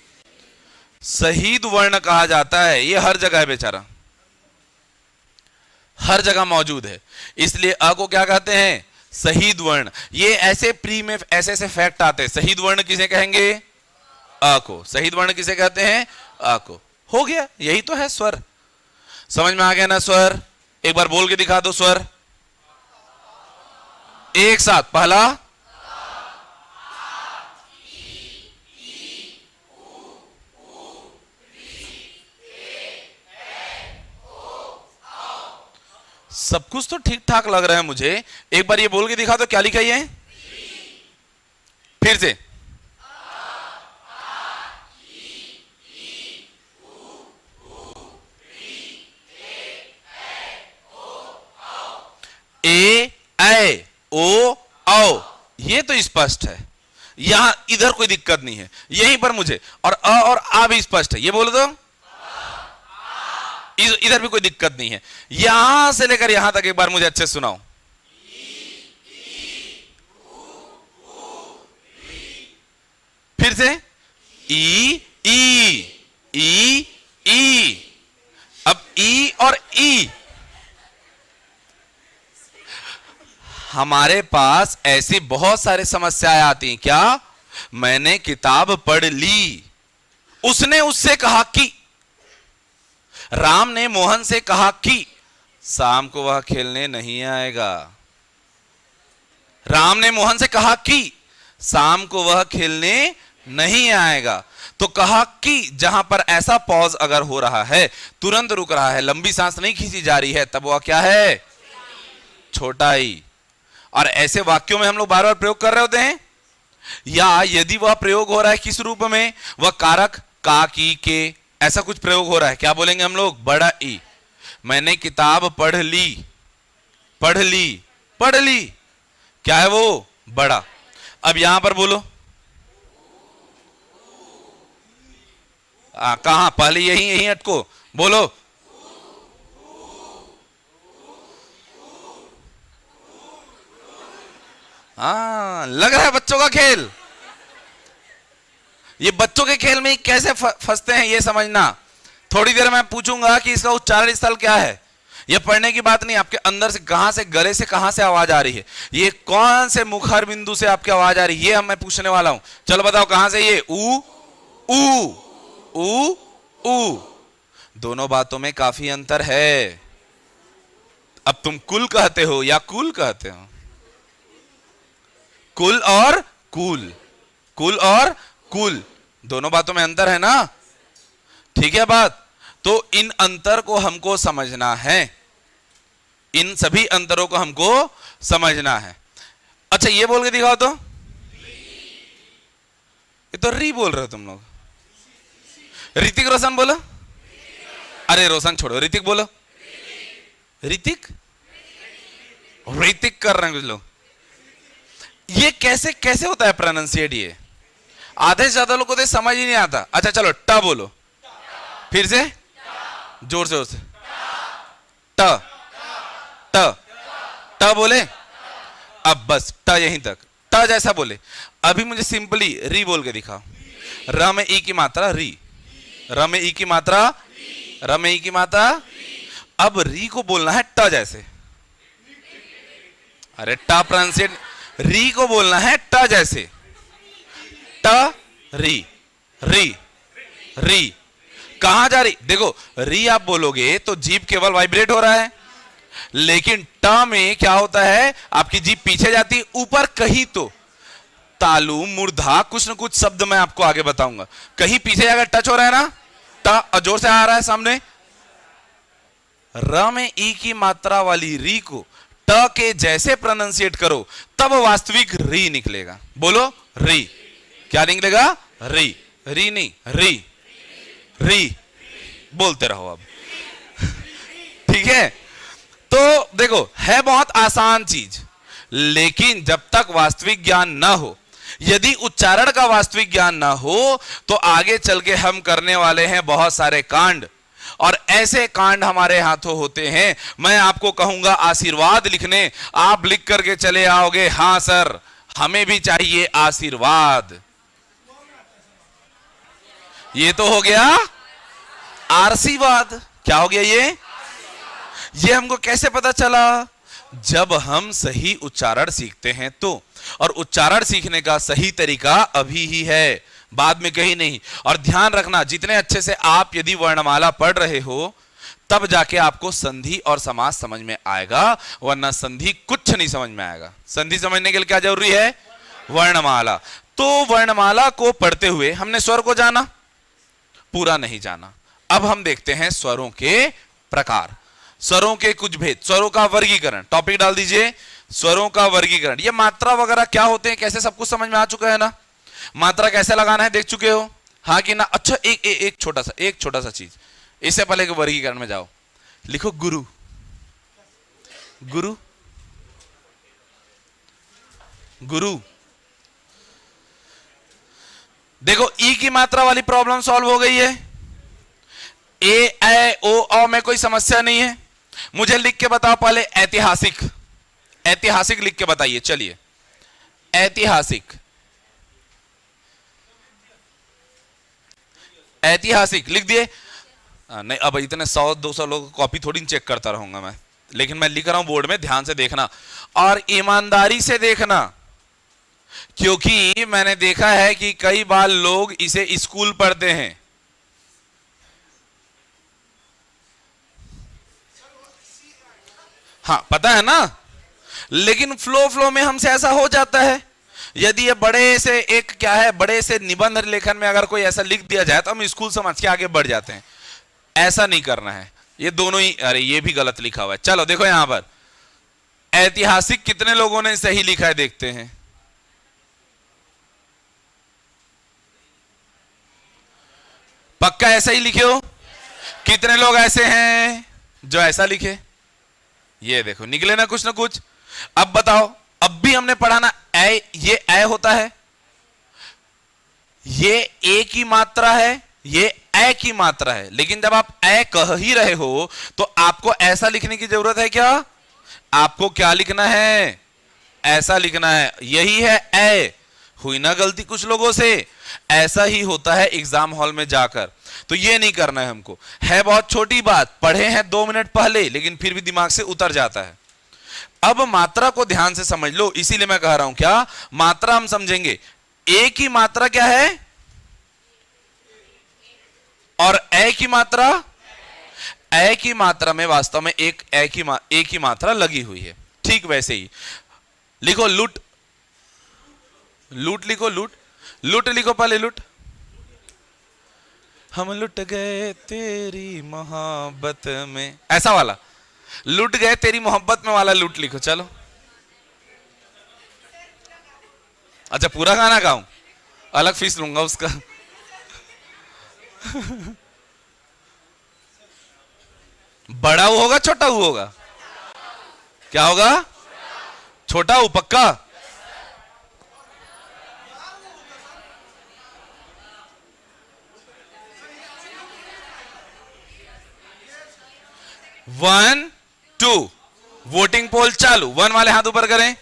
शहीद वर्ण कहा जाता है। ये हर जगह है बेचारा, हर जगह मौजूद है, इसलिए अ को क्या कहते हैं? शहीद वर्ण। ये ऐसे प्री में ऐसे ऐसे फैक्ट आते हैं। शहीद वर्ण किसे कहेंगे? अ को। शहीद वर्ण किसे कहते हैं? अ को। हो गया, यही तो है स्वर। समझ में आ गया ना स्वर? एक बार बोल के दिखा दो स्वर एक साथ। पहला सब कुछ तो ठीक ठाक लग रहा है मुझे, एक बार ये बोल के दिखा दो क्या लिखा है? फिर से ए ऐ ओ औ, ये तो स्पष्ट है, यहां इधर कोई दिक्कत नहीं है, यहीं पर मुझे और अ और आ भी स्पष्ट है। ये बोल दो, इधर भी कोई दिक्कत नहीं है। यहां से लेकर यहां तक एक बार मुझे अच्छे सुनाओ। फिर से ई ई ई ई। अब ई और ई, हमारे पास ऐसी बहुत सारी समस्याएं आती हैं। क्या? मैंने किताब पढ़ ली, उसने उससे कहा कि, राम ने मोहन से कहा कि शाम को वह खेलने नहीं आएगा। राम ने मोहन से कहा कि शाम को वह खेलने नहीं आएगा। तो कहा कि जहां पर ऐसा पॉज अगर हो रहा है, तुरंत रुक रहा है, लंबी सांस नहीं खींची जा रही है, तब वह क्या है? छोटा ई। और ऐसे वाक्यों में हम लोग बार बार प्रयोग कर रहे होते हैं। या यदि वह प्रयोग हो रहा है किस रूप में? वह कारक का, की, के, ऐसा कुछ प्रयोग हो रहा है, क्या बोलेंगे हम लोग? बड़ा ई। मैंने किताब पढ़ ली, पढ़ ली, पढ़ ली, क्या है वो? बड़ा। अब यहां पर बोलो, कहां? पहले यही यही अटको, बोलो। हाँ, लग रहा है बच्चों का खेल। ये बच्चों के खेल में कैसे फंसते हैं ये समझना। थोड़ी देर में पूछूंगा कि इसका उच्चारण स्थल क्या है। ये पढ़ने की बात नहीं, आपके अंदर से कहां से, गले से कहां से आवाज आ रही है, ये कौन से मुखर बिंदु से आपकी आवाज आ रही है, ये मैं पूछने वाला हूं। चलो बताओ कहां से? ये ऊ ऊ ऊ ऊ। दोनों बातों में काफी अंतर है। अब तुम कुल कहते हो या कुल कहते हो? कुल और कूल, कुल और कूल, दोनों बातों में अंतर है ना? ठीक है बात। तो इन अंतर को हमको समझना है, इन सभी अंतरों को हमको समझना है। अच्छा, ये बोल के दिखाओ तो। ये तो री बोल रहे हो तुम लोग। ऋतिक रोशन बोलो। अरे रोशन छोड़ो, ऋतिक बोलो। ऋतिक ऋतिक कर रहे हैं कुछ लोग। ये कैसे कैसे होता है प्रोनाउंसिएट? ये आधे से ज्यादा लोगों को समझ ही नहीं आता। अच्छा चलो, ट बोलो, फिर से जोर से ट ट ट बोले। अब बस ट यहीं तक, ट जैसा बोले। अभी मुझे सिंपली री बोल के दिखाओ। र में ई की मात्रा री, र में ई की मात्रा, र में ई की मात्रा। अब री को बोलना है ट जैसे। अरे ट प्रोनाउंसिएट, री को बोलना है ट जैसे। ट री, री री। कहां जा रही? देखो, री आप बोलोगे तो जीभ केवल वाइब्रेट हो रहा है, लेकिन ट में क्या होता है? आपकी जीभ पीछे जाती है, ऊपर कहीं तो तालु, मूर्धा, कुछ न कुछ शब्द मैं आपको आगे बताऊंगा। कहीं पीछे जाकर टच हो रहा है ना, ट जोर से आ रहा है सामने। र में ई की मात्रा वाली री को ट के जैसे प्रोनाउंसिएट करो, तब वास्तविक री निकलेगा। बोलो री। क्या निकलेगा? री। री नहीं, री री। बोलते रहो अब। ठीक है? तो देखो, है बहुत आसान चीज, लेकिन जब तक वास्तविक ज्ञान ना हो, यदि उच्चारण का वास्तविक ज्ञान ना हो, तो आगे चल के हम करने वाले हैं बहुत सारे कांड, और ऐसे कांड हमारे हाथों होते हैं। मैं आपको कहूंगा आशीर्वाद लिखने, आप लिख करके चले आओगे, हां सर हमें भी चाहिए आशीर्वाद। ये तो हो गया आशीर्वाद। क्या हो गया ये हमको कैसे पता चला? जब हम सही उच्चारण सीखते हैं तो, और उच्चारण सीखने का सही तरीका अभी ही है, बाद में कहीं नहीं। और ध्यान रखना, जितने अच्छे से आप यदि वर्णमाला पढ़ रहे हो, तब जाके आपको संधि और समास समझ में आएगा, वरना संधि कुछ नहीं समझ में आएगा। संधि समझने के लिए क्या जरूरी है? वर्णमाला। तो वर्णमाला को पढ़ते हुए हमने स्वर को जाना, पूरा नहीं जाना। अब हम देखते हैं स्वरों के प्रकार, स्वरों के कुछ भेद, स्वरों का वर्गीकरण। टॉपिक डाल दीजिए, स्वरों का वर्गीकरण। ये मात्रा वगैरह क्या होते हैं, कैसे, सब कुछ समझ में आ चुका है ना? मात्रा कैसे लगाना है देख चुके हो, हाँ कि ना? अच्छा, एक छोटा सा चीज, इससे पहले के वर्गीकरण में जाओ, लिखो गुरु। गुरु, गुरु। देखो, ई की मात्रा वाली प्रॉब्लम सॉल्व हो गई है। ए ओ में कोई समस्या नहीं है। मुझे लिख के बताओ पहले ऐतिहासिक। ऐतिहासिक लिख के बताइए, चलिए। ऐतिहासिक, ऐतिहासिक लिख दिए? नहीं, अब इतने 100-200 लोग कॉपी थोड़ी चेक करता रहूंगा मैं, लेकिन मैं लिख रहा हूं बोर्ड में, ध्यान से देखना और ईमानदारी से देखना, क्योंकि मैंने देखा है कि कई बार लोग इसे स्कूल पढ़ते हैं। हाँ, पता है ना, लेकिन फ्लो में हमसे ऐसा हो जाता है। यदि ये बड़े से एक क्या है, बड़े से निबंध लेखन में अगर कोई ऐसा लिख दिया जाए तो हम स्कूल समझ के आगे बढ़ जाते हैं। ऐसा नहीं करना है। ये दोनों ही, अरे ये भी गलत लिखा हुआ है। चलो देखो यहां पर ऐतिहासिक कितने लोगों ने सही लिखा है, देखते हैं। पक्का ऐसा ही लिखे हो? कितने लोग ऐसे हैं जो ऐसा लिखे? ये देखो, निकले ना कुछ ना कुछ। अब बताओ, अब भी हमने पढ़ा ना, ये ए होता है, ये ए की मात्रा है, ये ए की मात्रा है, लेकिन जब आप ए कह ही रहे हो तो आपको ऐसा लिखने की जरूरत है क्या? आपको क्या लिखना है? ऐसा लिखना है। यही है ए। हुई ना गलती कुछ लोगों से? ऐसा ही होता है एग्जाम हॉल में जाकर। तो ये नहीं करना है हमको। है बहुत छोटी बात, पढ़े हैं 2 मिनट पहले, लेकिन फिर भी दिमाग से उतर जाता है। अब मात्रा को ध्यान से समझ लो, इसीलिए मैं कह रहा हूं क्या, मात्रा हम समझेंगे। ए की मात्रा क्या है और ए की मात्रा? ए की मात्रा में वास्तव में एक ए की मात्रा लगी हुई है। ठीक वैसे ही लिखो लूट। लूट लिखो, लूट। लूट लिखो पहले, लूट। हम लुट गए तेरी मोहब्बत में, ऐसा वाला। लुट गए तेरी मोहब्बत में वाला लूट लिखो। चलो, अच्छा पूरा गाना गाऊं? अलग फीस लूंगा उसका। बड़ा वो होगा छोटा वो होगा? क्या होगा? छोटा वो, पक्का? वन, टू, वोटिंग पोल चालू। 1 वाले हाथ ऊपर करें,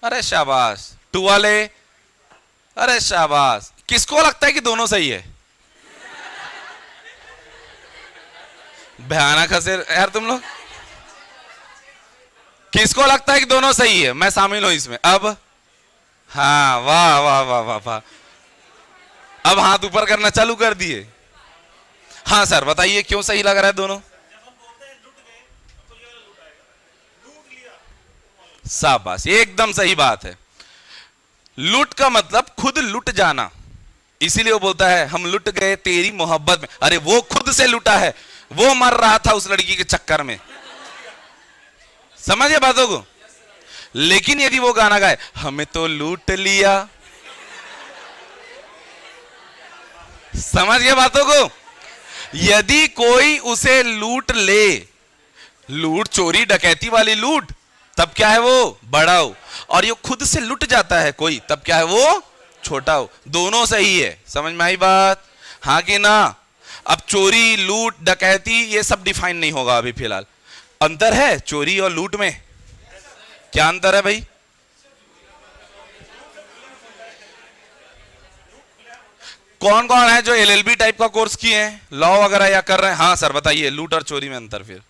अरे शाबाश। 2 वाले, अरे शाबाश। किसको लगता है कि दोनों सही है? भयानक हंसे यार तुम लोग। किसको लगता है कि दोनों सही है? मैं शामिल हूं इसमें। अब हाँ, वाह वाह वाह वाह वाह। अब हाथ ऊपर करना चालू कर दिए। हाँ सर बताइए, क्यों सही लग रहा है दोनों? शाबाश, एकदम सही बात है। लूट का मतलब खुद लुट जाना, इसीलिए वो बोलता है हम लुट गए तेरी मोहब्बत में। अरे वो खुद से लुटा है, वो मर रहा था उस लड़की के चक्कर में। समझिए बातों को। लेकिन यदि वो गाना गाए हमें तो लूट लिया, समझिए बातों को। यदि कोई उसे लूट ले लूट, चोरी डकैती वाली लूट, तब क्या है वो बड़ा हो। और ये खुद से लुट जाता है कोई, तब क्या है वो छोटा हो। दोनों सही है, समझ में आई बात, हाँ कि ना। अब चोरी, लूट, डकैती ये सब डिफाइन नहीं होगा अभी फिलहाल। अंतर है चोरी और लूट में, क्या अंतर है भाई? कौन कौन है जो एलएलबी टाइप का कोर्स किए हैं, लॉ वगैरह या कर रहे हैं? हाँ सर बताइए, लूट और चोरी में अंतर फिर।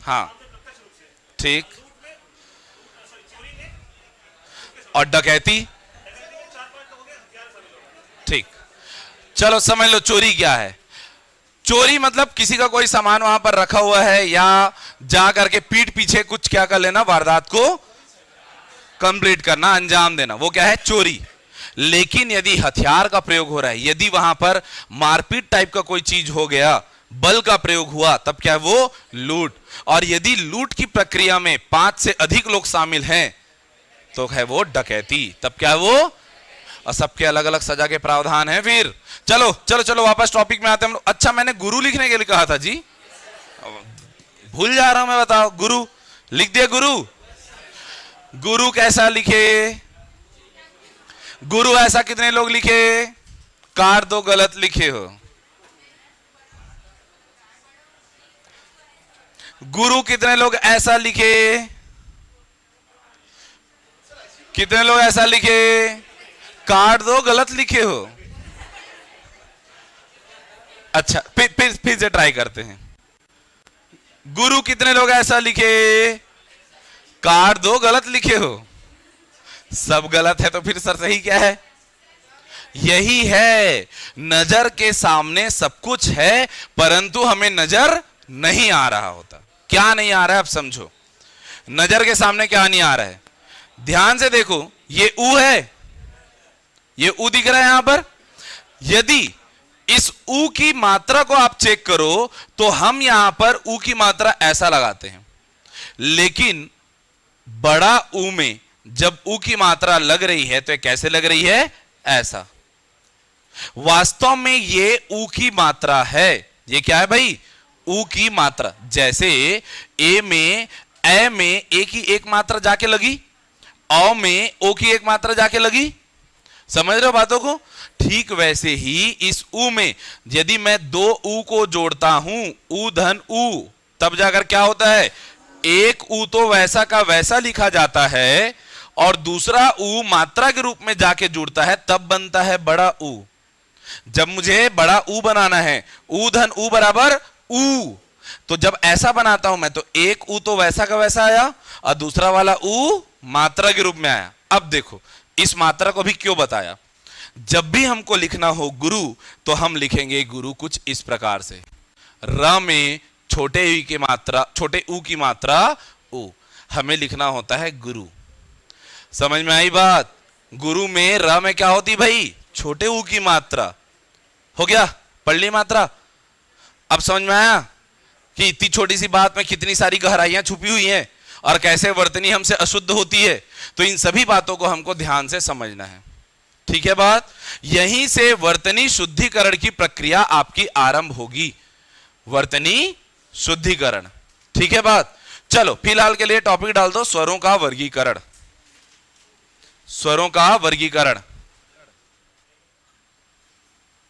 हाँ ठीक। और डकैती, ठीक। चलो समझ लो चोरी क्या है। चोरी मतलब किसी का कोई सामान वहां पर रखा हुआ है, या जा करके पीठ पीछे कुछ क्या कर लेना, वारदात को कंप्लीट करना, अंजाम देना, वो क्या है चोरी। लेकिन यदि हथियार का प्रयोग हो रहा है, यदि वहां पर मारपीट टाइप का कोई चीज हो गया, बल का प्रयोग हुआ, तब क्या है वो लूट। और यदि लूट की प्रक्रिया में 5 से अधिक लोग शामिल हैं तो है वो डकैती, तब क्या है वो। और सबके अलग अलग सजा के प्रावधान हैं। फिर चलो चलो चलो वापस टॉपिक में आते हैं हम लोग। अच्छा मैंने गुरु लिखने के लिए कहा था जी, भूल जा रहा हूं मैं, बताओ। गुरु लिख दिया, गुरु। गुरु कैसा लिखे? गुरु ऐसा कितने लोग लिखे? काट दो, गलत लिखे हो। गुरु कितने लोग ऐसा लिखे? कितने लोग ऐसा लिखे? काट दो, गलत लिखे हो। अच्छा फिर से ट्राई करते हैं। गुरु कितने लोग ऐसा लिखे? काट दो, गलत लिखे हो। सब गलत है तो फिर सर सही क्या है? यही है, नजर के सामने सब कुछ है परंतु हमें नजर नहीं आ रहा होता। क्या नहीं आ रहा है अब समझो। नजर के सामने क्या नहीं आ रहा है, ध्यान से देखो, ये ऊ है, ये ऊ दिख रहा है यहां पर। यदि इस ऊ की मात्रा को आप चेक करो तो हम यहां पर ऊ की मात्रा ऐसा लगाते हैं, लेकिन बड़ा ऊ में जब ऊ की मात्रा लग रही है तो कैसे लग रही है? ऐसा। वास्तव में ये ऊ की मात्रा है। ये क्या है भाई? ऊ की मात्रा। जैसे ए में, ए में ए की एक मात्रा जाके लगी, औ में ओ की एक मात्रा जाके लगी। समझ रहे हो बातों को? ठीक वैसे ही इस ऊ में यदि मैं 2 ऊ को जोड़ता हूं, ऊ धन ऊ, तब जाकर क्या होता है? एक ऊ तो वैसा का वैसा लिखा जाता है और दूसरा ऊ मात्रा के रूप में जाके जुड़ता है, तब बनता है बड़ा ऊ। जब मुझे बड़ा ऊ बनाना है, ऊ धन ऊ बराबर ऊ, तो जब ऐसा बनाता हूं मैं तो एक ऊ तो वैसा का वैसा आया और दूसरा वाला ऊ मात्रा के रूप में आया। अब देखो इस मात्रा को भी क्यों बताया। जब भी हमको लिखना हो गुरु तो हम लिखेंगे गुरु कुछ इस प्रकार से, र में छोटे ई की मात्रा, छोटे ऊ की मात्रा ऊ, हमें लिखना होता है गुरु। समझ में आई बात? गुरु में र में क्या होती भाई? छोटे ऊ की मात्रा। हो गया, पढ़ ली मात्रा। अब समझ में आया कि इतनी छोटी सी बात में कितनी सारी गहराइयां छुपी हुई हैं और कैसे वर्तनी हमसे अशुद्ध होती है। तो इन सभी बातों को हमको ध्यान से समझना है, ठीक है बात? यहीं से वर्तनी शुद्धिकरण की प्रक्रिया आपकी आरंभ होगी, वर्तनी शुद्धिकरण, ठीक है बात? चलो फिलहाल के लिए टॉपिक डाल दो, स्वरों का वर्गीकरण। स्वरों का वर्गीकरण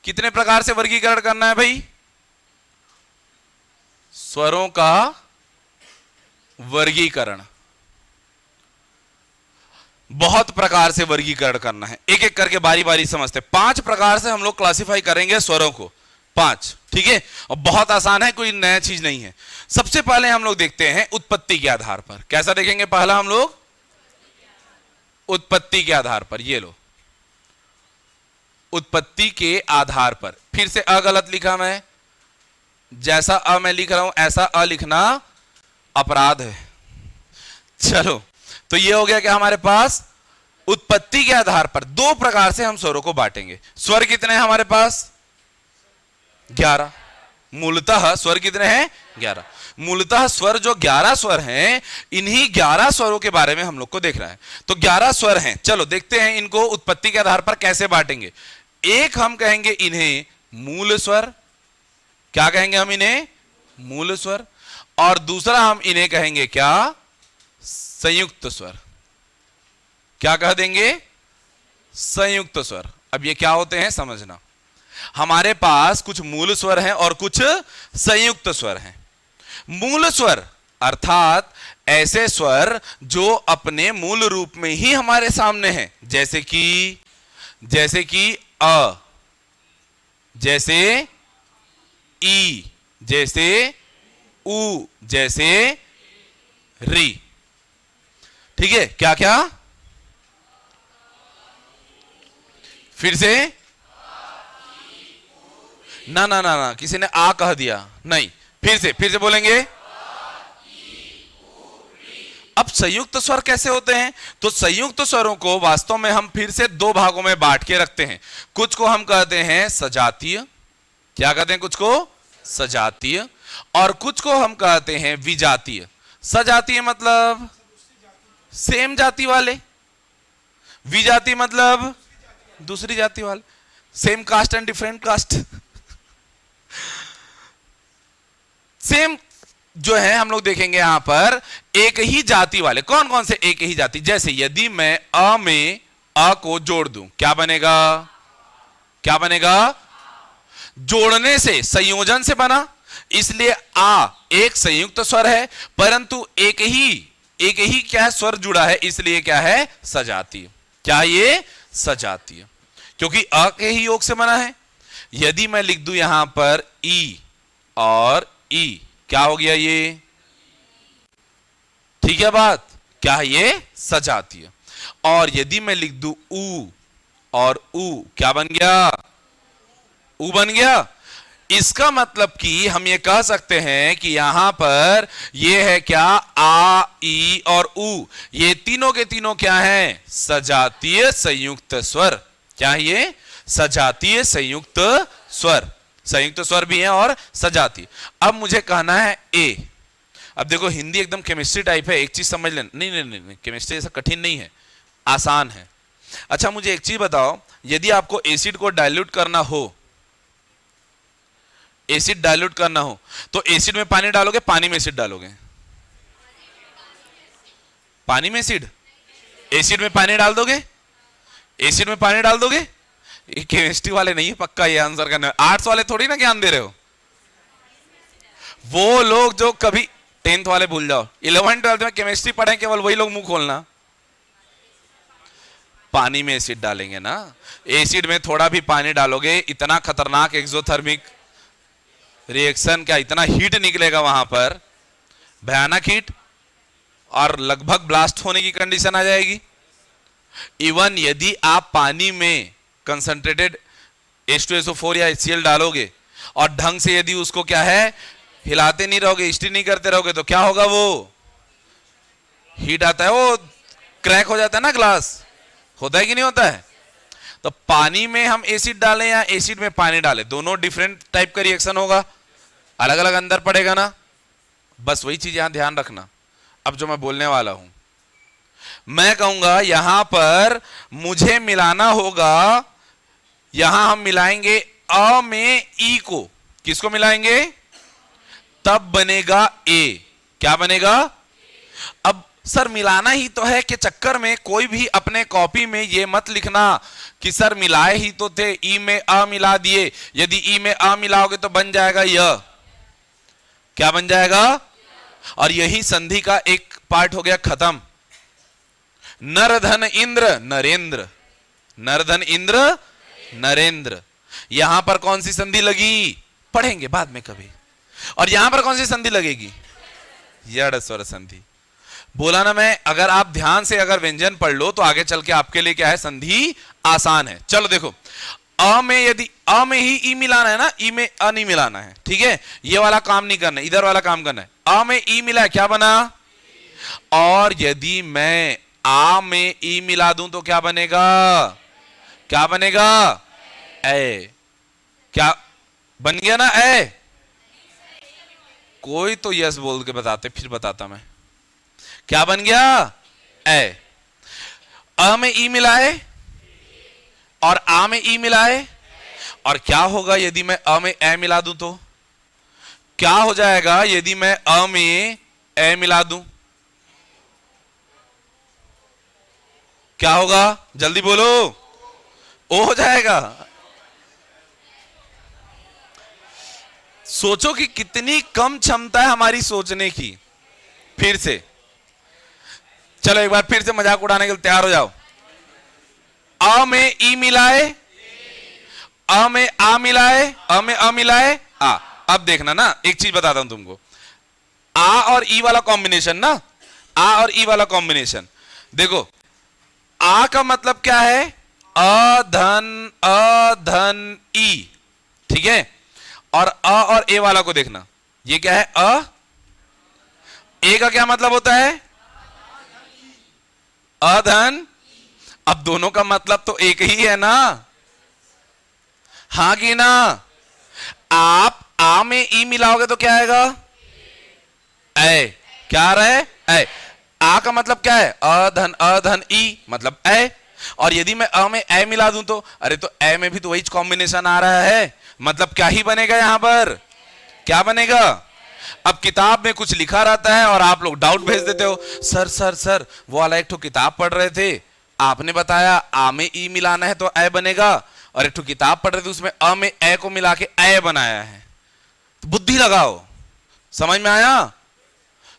कितने प्रकार से वर्गीकरण करना है भाई? स्वरों का वर्गीकरण बहुत प्रकार से वर्गीकरण करना है। एक एक करके बारी बारी समझते। 5 प्रकार से हम लोग क्लासिफाई करेंगे स्वरों को, 5, ठीक है? और बहुत आसान है, कोई नया चीज नहीं है। सबसे पहले हम लोग देखते हैं उत्पत्ति के आधार पर। कैसा देखेंगे? पहला हम लोग उत्पत्ति के आधार पर। ये लो, उत्पत्ति के आधार पर। फिर से अ गलत लिखा मैं, जैसा अ मैं लिख रहा हूं ऐसा अ लिखना अपराध है। चलो तो ये हो गया कि हमारे पास उत्पत्ति के आधार पर 2 प्रकार से हम स्वरों को बांटेंगे। स्वर कितने हैं हमारे पास? 11। मूलतः स्वर कितने हैं? 11। मूलतः स्वर जो 11 स्वर हैं, इन्हीं 11 स्वरों के बारे में हम लोग को देखना है। तो 11 स्वर हैं। चलो देखते हैं इनको उत्पत्ति के आधार पर कैसे बांटेंगे। एक हम कहेंगे इन्हें मूल स्वर, क्या कहेंगे हम इन्हें? मूल स्वर। और दूसरा हम इन्हें कहेंगे क्या? संयुक्त स्वर। क्या कह देंगे? संयुक्त स्वर। अब ये क्या होते हैं समझना। हमारे पास कुछ मूल स्वर हैं और कुछ संयुक्त स्वर हैं। मूल स्वर अर्थात ऐसे स्वर जो अपने मूल रूप में ही हमारे सामने हैं, जैसे कि अ, जैसे ई, जैसे उ, जैसे री। ठीक है, क्या क्या? फिर से ना ना ना ना, किसी ने आ कह दिया नहीं, फिर से बोलेंगे। अब संयुक्त स्वर कैसे होते हैं? तो संयुक्त स्वरों को वास्तव में हम फिर से दो भागों में बांट के रखते हैं। कुछ को हम कहते हैं सजातीय, क्या कहते हैं? कुछ को सजातीय, और कुछ को हम कहते हैं विजातीय। सजातीय मतलब सेम जाति वाले, विजातीय मतलब दूसरी जाति वाले, same caste and different caste. Same जो है हम लोग देखेंगे यहां पर एक ही जाति वाले। कौन कौन से एक ही जाति? जैसे यदि मैं अ में अ को जोड़ दूं, क्या बनेगा? क्या बनेगा? जोड़ने से, संयोजन से बना, इसलिए आ एक संयुक्त स्वर है, परंतु एक ही क्या है? स्वर जुड़ा है, इसलिए क्या है? सजातीय। क्या ये? सजातीय, क्योंकि अ के ही योग से बना है। यदि मैं लिख दूं यहां पर ई और ई, क्या हो गया ये? ठीक है बात, क्या है ये? सजातीय। और यदि मैं लिख दूं उ और उ, क्या बन गया? उ बन गया। इसका मतलब कि हम ये कह सकते हैं कि यहां पर ये है क्या? आ, ई और उ, ये तीनों के तीनों क्या हैं? सजातीय संयुक्त स्वर। क्या है ये? सजातीय संयुक्त स्वर। संयुक्त स्वर भी हैं और सजातीय। अब मुझे कहना है ए। अब देखो हिंदी एकदम केमिस्ट्री टाइप है, एक चीज समझ लेना। नहीं, केमिस्ट्री ऐसा कठिन नहीं है, आसान है। अच्छा मुझे एक चीज बताओ, यदि आपको एसिड को डाइल्यूट करना हो, एसिड डाइल्यूट करना हो, तो एसिड में पानी डालोगे, पानी में एसिड डालोगे? पानी में एसिड, एसिड में पानी डाल दोगे? एसिड में पानी डाल दोगे? ये केमिस्ट्री वाले नहीं है पक्का ये आंसर करना, आर्ट्स वाले थोड़ी ना ज्ञान दे रहे हो। वो लोग जो कभी 10th वाले भूल जाओ, 11th 12th में केमिस्ट्री पढ़े केवल वही लोग मुंह खोलना। पानी में एसिड डालेंगे ना, एसिड में थोड़ा भी पानी डालोगे, इतना खतरनाक एक्सोथर्मिक रिएक्शन, क्या इतना हीट निकलेगा वहां पर, भयानक हीट, और लगभग ब्लास्ट होने की कंडीशन आ जाएगी। इवन यदि आप पानी में कंसंट्रेटेड H2SO4 या HCl डालोगे और ढंग से यदि उसको क्या है हिलाते नहीं रहोगे, स्टीर नहीं करते रहोगे, तो क्या होगा? वो हीट आता है, वो क्रैक हो जाता है ना ग्लास, होता है कि नहीं होता है? तो पानी में हम एसिड डालें या एसिड में पानी डालें, दोनों डिफरेंट टाइप का रिएक्शन होगा, अलग अलग अंदर पड़ेगा ना। बस वही चीज यहां ध्यान रखना। अब जो मैं बोलने वाला हूं, मैं कहूंगा यहां पर मुझे मिलाना होगा, यहां हम मिलाएंगे अ में ई को, किसको मिलाएंगे? तब बनेगा ए। क्या बनेगा? अब सर मिलाना ही तो है के चक्कर में कोई भी अपने कॉपी में ये मत लिखना कि सर मिलाए ही तो थे, ई में अ मिला दिए। यदि ई में अ मिलाओगे तो बन जाएगा य। क्या बन जाएगा? और यही संधि का एक पार्ट हो गया खत्म। नर धन इंद्र नरेंद्र, नर धन इंद्र नरेंद्र। यहां पर कौन सी संधि लगी? पढ़ेंगे बाद में कभी। और यहां पर कौन सी संधि लगेगी? यड़ स्वर संधि। बोला ना मैं, अगर आप ध्यान से अगर व्यंजन पढ़ लो तो आगे चल के आपके लिए क्या है? संधि आसान है। चलो देखो, अ में यदि अ में ही ई मिलाना है ना, ई में अ नहीं मिलाना है, ठीक है? ये वाला काम नहीं करना है, इधर वाला काम करना है। अ में ई मिला है, क्या बना? और यदि मैं आ में ई मिला दूं तो क्या बनेगा? क्या बनेगा? ए। क्या बन गया ना? ए। कोई तो यस बोल के बताते, फिर बताता मैं। क्या बन गया? ए। अ में ई मिला है और आ में ई मिला है, और क्या होगा यदि मैं अ में ए मिला दूं? तो क्या हो जाएगा यदि मैं अ में ए मिला दूं? क्या होगा? जल्दी बोलो। ओ हो जाएगा। सोचो कि कितनी कम क्षमता है हमारी सोचने की। फिर से चलो एक बार फिर से मजाक उड़ाने के लिए तैयार हो जाओ। अ में ई मिलाए, अ में आ मिलाए, अ में अ मिलाए आ। अब देखना ना, एक चीज बताता हूं तुमको। आ और ई वाला कॉम्बिनेशन ना, आ और ई वाला कॉम्बिनेशन देखो। आ का मतलब क्या है? अ धन ई, ठीक है। और अ और ए वाला को देखना, ये क्या है? अ। ए का क्या मतलब होता है? अधन। अब दोनों का मतलब तो एक ही है ना, हां कि ना? आप आ में ई मिलाओगे तो क्या आएगा? ए। क्या आ रहा है? ए। आ का मतलब क्या है? अधन ई मतलब ए। और यदि मैं अ में ए मिला दूं तो, अरे तो ए में भी तो वही कॉम्बिनेशन आ रहा है, मतलब क्या ही बनेगा यहां पर? क्या बनेगा? अब किताब में कुछ लिखा रहता है और आप लोग डाउट भेज देते हो, सर सर सर वो वाला एक ठो किताब पढ़ रहे थे, आपने बताया आ में ई मिलाना है तो ए बनेगा, और एक ठो किताब पढ़ रहे थे उसमें अ में ए को मिला के ए बनाया है। तो बुद्धि लगाओ। समझ में आया?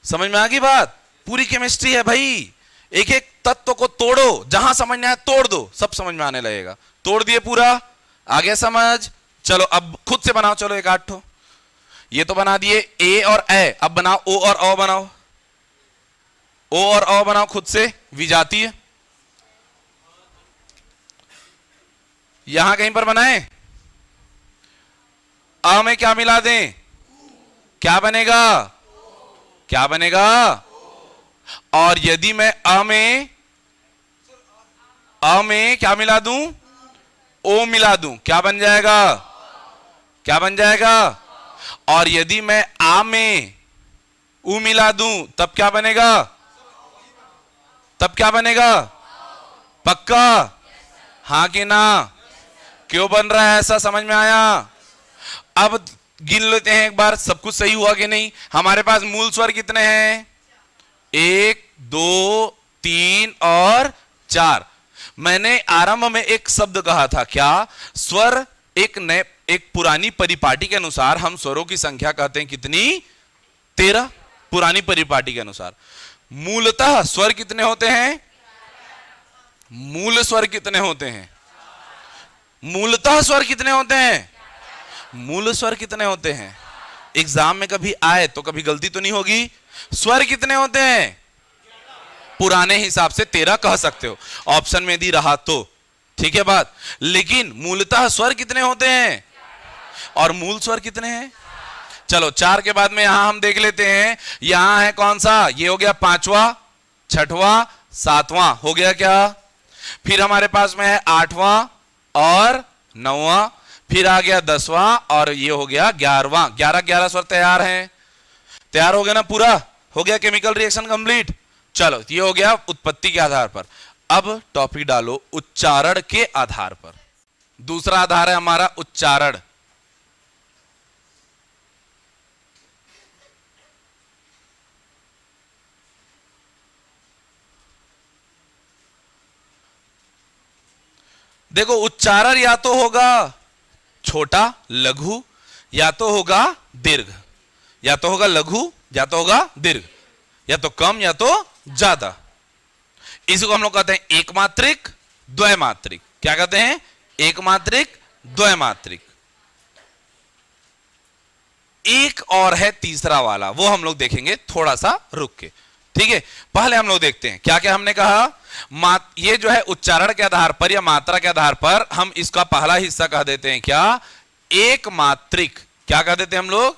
समझ में आ गई बात? पूरी केमिस्ट्री है भाई। एक एक तत्व को तोड़ो, जहां समझ में आए तोड़ दो, सब समझ में आने लगेगा। तोड़ दिए पूरा, आ गया समझ? चलो अब खुद से बनाओ, चलो एक आठ ठो। ये तो बना दिए ए और ए, अब बनाओ ओ और औ बनाओ। ओ और औ बनाओ खुद से, विजाती है। यहां कहीं पर बनाए। अ में क्या मिला दें? क्या बनेगा? क्या बनेगा? और यदि मैं अ में क्या मिला दूं? ओ मिला दूं, क्या बन जाएगा? क्या बन जाएगा? और यदि मैं आ में ऊ मिला दूं तब क्या बनेगा? तब क्या बनेगा? पक्का? हां कि ना? क्यों बन रहा है ऐसा, समझ में आया? अब गिन लेते हैं एक बार, सब कुछ सही हुआ कि नहीं। हमारे पास मूल स्वर कितने हैं? 1 2 3 और 4। मैंने आरंभ में एक शब्द कहा था, क्या? स्वर। एक पुरानी परिपाटी के अनुसार हम स्वरों की संख्या कहते हैं कितनी? 13। पुरानी परिपाटी के अनुसार मूलतः स्वर कितने होते हैं? मूल स्वर कितने होते हैं? मूलतः स्वर कितने होते हैं? मूल स्वर कितने होते हैं? एग्जाम में कभी आए तो कभी गलती तो नहीं होगी। स्वर कितने होते हैं? पुराने हिसाब से 13 कह सकते हो, ऑप्शन में यदि रहा तो, ठीक है बात। लेकिन मूलतः स्वर कितने होते हैं? और मूल स्वर कितने हैं? चलो 4 के बाद में यहां हम देख लेते हैं। यहां है कौन सा? ये हो गया 5वां, 6वां, 7वां हो गया क्या? फिर हमारे पास में है 8वां और 9वां, फिर आ गया 10वां और ये हो गया 11वां। 11 स्वर तैयार हैं। तैयार हो गया ना? पूरा हो गया, केमिकल रिएक्शन कंप्लीट। चलो ये हो गया उत्पत्ति के आधार पर। अब टॉपिक डालो उच्चारण के आधार पर। दूसरा आधार है हमारा उच्चारण। देखो उच्चारण या तो होगा छोटा लघु, या तो होगा दीर्घ, या तो होगा लघु, या तो होगा दीर्घ, या तो कम या तो ज्यादा। इसको हम लोग कहते हैं एकमात्रिक, द्वैमात्रिक। क्या कहते हैं? एकमात्रिक, द्वैमात्रिक। एक और है तीसरा वाला, वो हम लोग देखेंगे थोड़ा सा रुक के, ठीक है। पहले हम लोग देखते हैं क्या क्या हमने कहा। ये जो है उच्चारण के आधार पर या मात्रा के आधार पर हम इसका पहला हिस्सा कह देते हैं क्या? एक मात्रिक। क्या कह देते हैं हम लोग?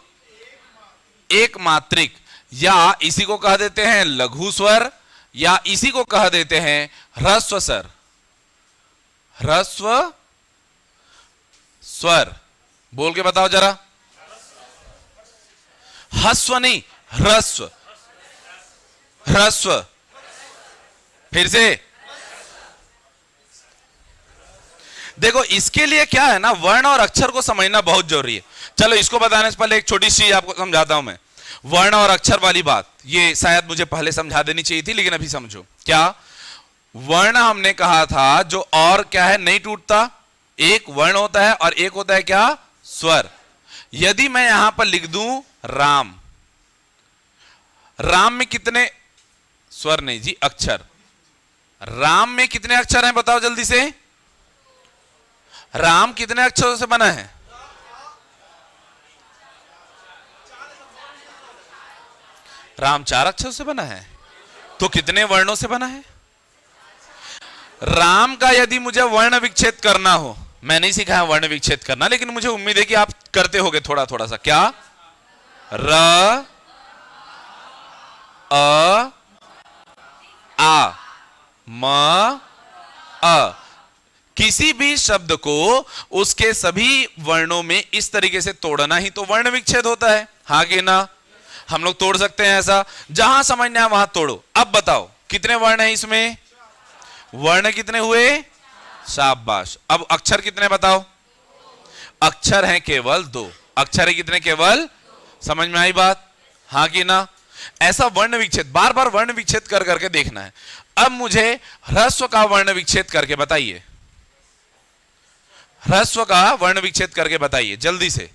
एक मात्रिक। या इसी को कह देते हैं लघु स्वर, या इसी को कह देते हैं ह्रस्व स्वर। ह्रस्व स्वर बोल के बताओ जरा। हस्व नहीं, ह्रस्व। ह्रस्व। फिर से देखो इसके लिए क्या है ना, वर्ण और अक्षर को समझना बहुत जरूरी है। चलो इसको बताने से पहले एक छोटी सी आपको समझाता हूं मैं। वर्ण और अक्षर वाली बात ये शायद मुझे पहले समझा देनी चाहिए थी, लेकिन अभी समझो। क्या वर्ण हमने कहा था जो और क्या है, नहीं टूटता, एक वर्ण होता है और एक होता है क्या, स्वर। यदि मैं यहां पर लिख दूं राम, राम में कितने स्वर, नहीं जी अक्षर, राम में कितने अक्षर हैं बताओ जल्दी से। राम कितने अक्षरों से बना है, राम 4 अक्षरों से बना है। तो कितने वर्णों से बना है। राम का यदि मुझे वर्ण विच्छेद करना हो, मैं नहीं सिखाया वर्ण विच्छेद करना, लेकिन मुझे उम्मीद है कि आप करते होगे थोड़ा थोड़ा सा। क्या, र अ आ म अ, किसी भी शब्द को उसके सभी वर्णों में इस तरीके से तोड़ना ही तो वर्ण विच्छेद होता है, हाँ कि ना। हम लोग तोड़ सकते हैं ऐसा, जहां समझना है वहां तोड़ो। अब बताओ कितने वर्ण हैं इसमें, वर्ण कितने हुए, शाबाश। अब अक्षर कितने बताओ, अक्षर हैं केवल 2, अक्षर है कितने, केवल। समझ में आई बात, हाँ कि ना। ऐसा वर्ण विच्छेद बार बार वर्ण विच्छेद कर करके देखना है। अब मुझे ह्रस्व का वर्ण विच्छेद करके बताइए, ह्रस्व का वर्ण विच्छेद करके बताइए जल्दी से।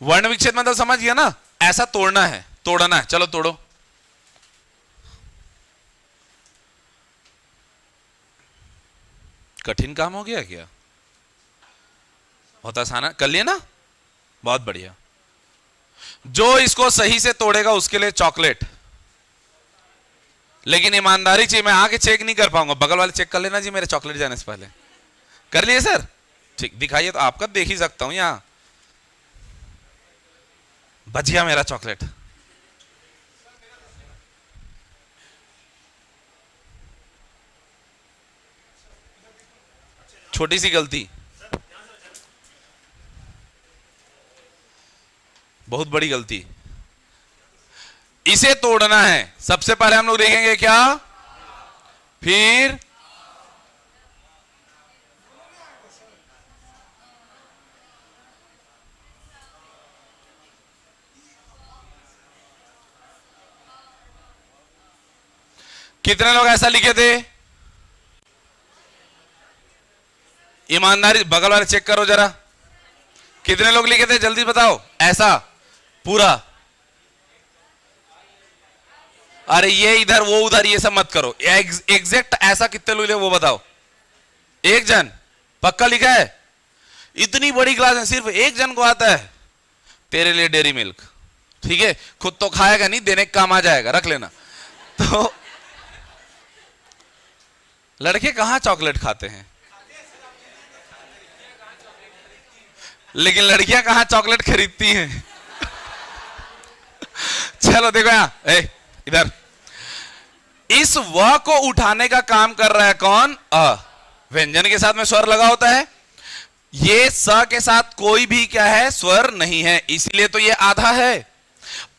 वर्ण विच्छेद मतलब समझ गया ना, ऐसा तोड़ना है, तोड़ना है। चलो तोड़ो। कठिन काम हो गया क्या, बहुत आसान है, कर लिया ना, बहुत बढ़िया। जो इसको सही से तोड़ेगा उसके लिए चॉकलेट, लेकिन ईमानदारी चाहिए, मैं आके चेक नहीं कर पाऊंगा, बगल वाले चेक कर लेना जी मेरे चॉकलेट जाने से पहले। कर लिए सर, ठीक, दिखाइए तो आपका देख ही सकता हूं। यहां बच गया मेरा चॉकलेट। छोटी सी गलती, बहुत बड़ी गलती। इसे तोड़ना है। सबसे पहले हम लोग देखेंगे क्या, फिर कितने लोग ऐसा लिखे थे, ईमानदारी बगल वाले चेक करो जरा, कितने लोग लिखे थे जल्दी बताओ। ऐसा पूरा, अरे ये इधर वो उधर ये सब मत करो, एग्जैक्ट ऐसा कितने लोग लिखे वो बताओ। एक जन पक्का लिखा है, इतनी बड़ी क्लास है सिर्फ एक जन को आता है। तेरे लिए डेयरी मिल्क, ठीक है, खुद तो खाएगा नहीं, देने का काम आ जाएगा, रख लेना। तो लड़के कहां चॉकलेट खाते हैं, लेकिन लड़कियां कहां चॉकलेट खरीदती हैं। चलो देखो यहां, इधर इस व को उठाने का काम कर रहा है कौन, अ। व्यंजन के साथ में स्वर लगा होता है, ये स के साथ कोई भी क्या है, स्वर नहीं है, इसलिए तो ये आधा है।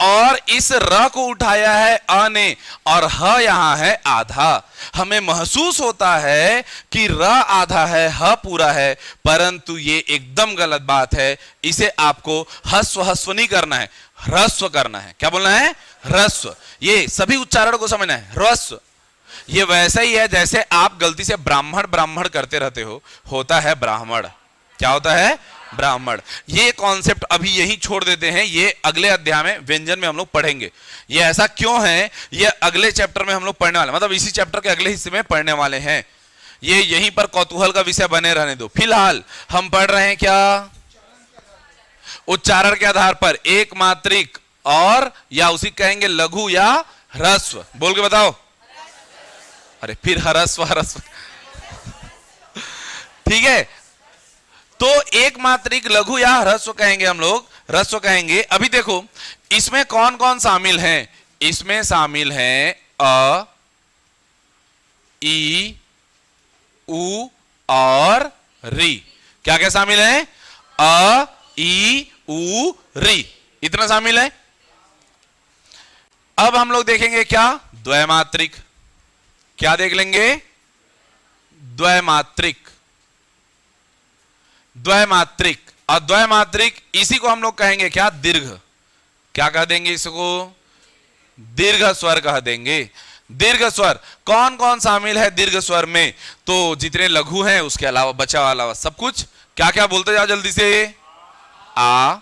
और इस र को उठाया है अ ने, और ह यहां है आधा। हमें महसूस होता है कि र आधा है, ह पूरा है, परंतु ये एकदम गलत बात है। इसे आपको हस्व हस्व नहीं करना है, ह्रस्व करना है। क्या बोलना है, ह्रस्व। ये सभी उच्चारण को समझना है, ह्रस्व। ये वैसा ही है जैसे आप गलती से ब्राह्मण ब्राह्मण करते रहते हो, होता है ब्राह्मण। क्या होता है, ब्राह्मण। ये कॉन्सेप्ट अभी यही छोड़ देते हैं, ये अगले अध्याय में व्यंजन में हम लोग पढ़ेंगे। ये ऐसा क्यों है, ये अगले चैप्टर में हम लोग पढ़ने वाले, मतलब इसी चैप्टर के अगले हिस्से में पढ़ने वाले हैं। ये यहीं पर कौतूहल का विषय बने रहने दो। फिलहाल हम पढ़ रहे हैं क्या, उच्चारण के आधार पर एक मात्रिक और या उसी कहेंगे लघु या ह्रस्व। बोल के बताओ, अरे फिर ह्रस्व ह्रस्व, ठीक है। तो एक मात्रिक, लघु या ह्रस्व कहेंगे हम लोग, ह्रस्व कहेंगे। अभी देखो इसमें कौन कौन शामिल हैं, इसमें शामिल हैं अ, ई, उ और री। क्या क्या शामिल है, अ, ई, उ, री, इतना शामिल है। अब हम लोग देखेंगे क्या, द्वैमात्रिक। क्या देख लेंगे, द्वैमात्रिक। द्वैमात्रिक, और द्वैमात्रिक इसी को हम लोग कहेंगे क्या, दीर्घ। क्या कह देंगे इसको, दीर्घ स्वर कह देंगे। दीर्घ स्वर कौन कौन शामिल है दीर्घ स्वर में, तो जितने लघु हैं उसके अलावा बचा अलावा सब कुछ। क्या क्या बोलते जाओ जल्दी से, आ,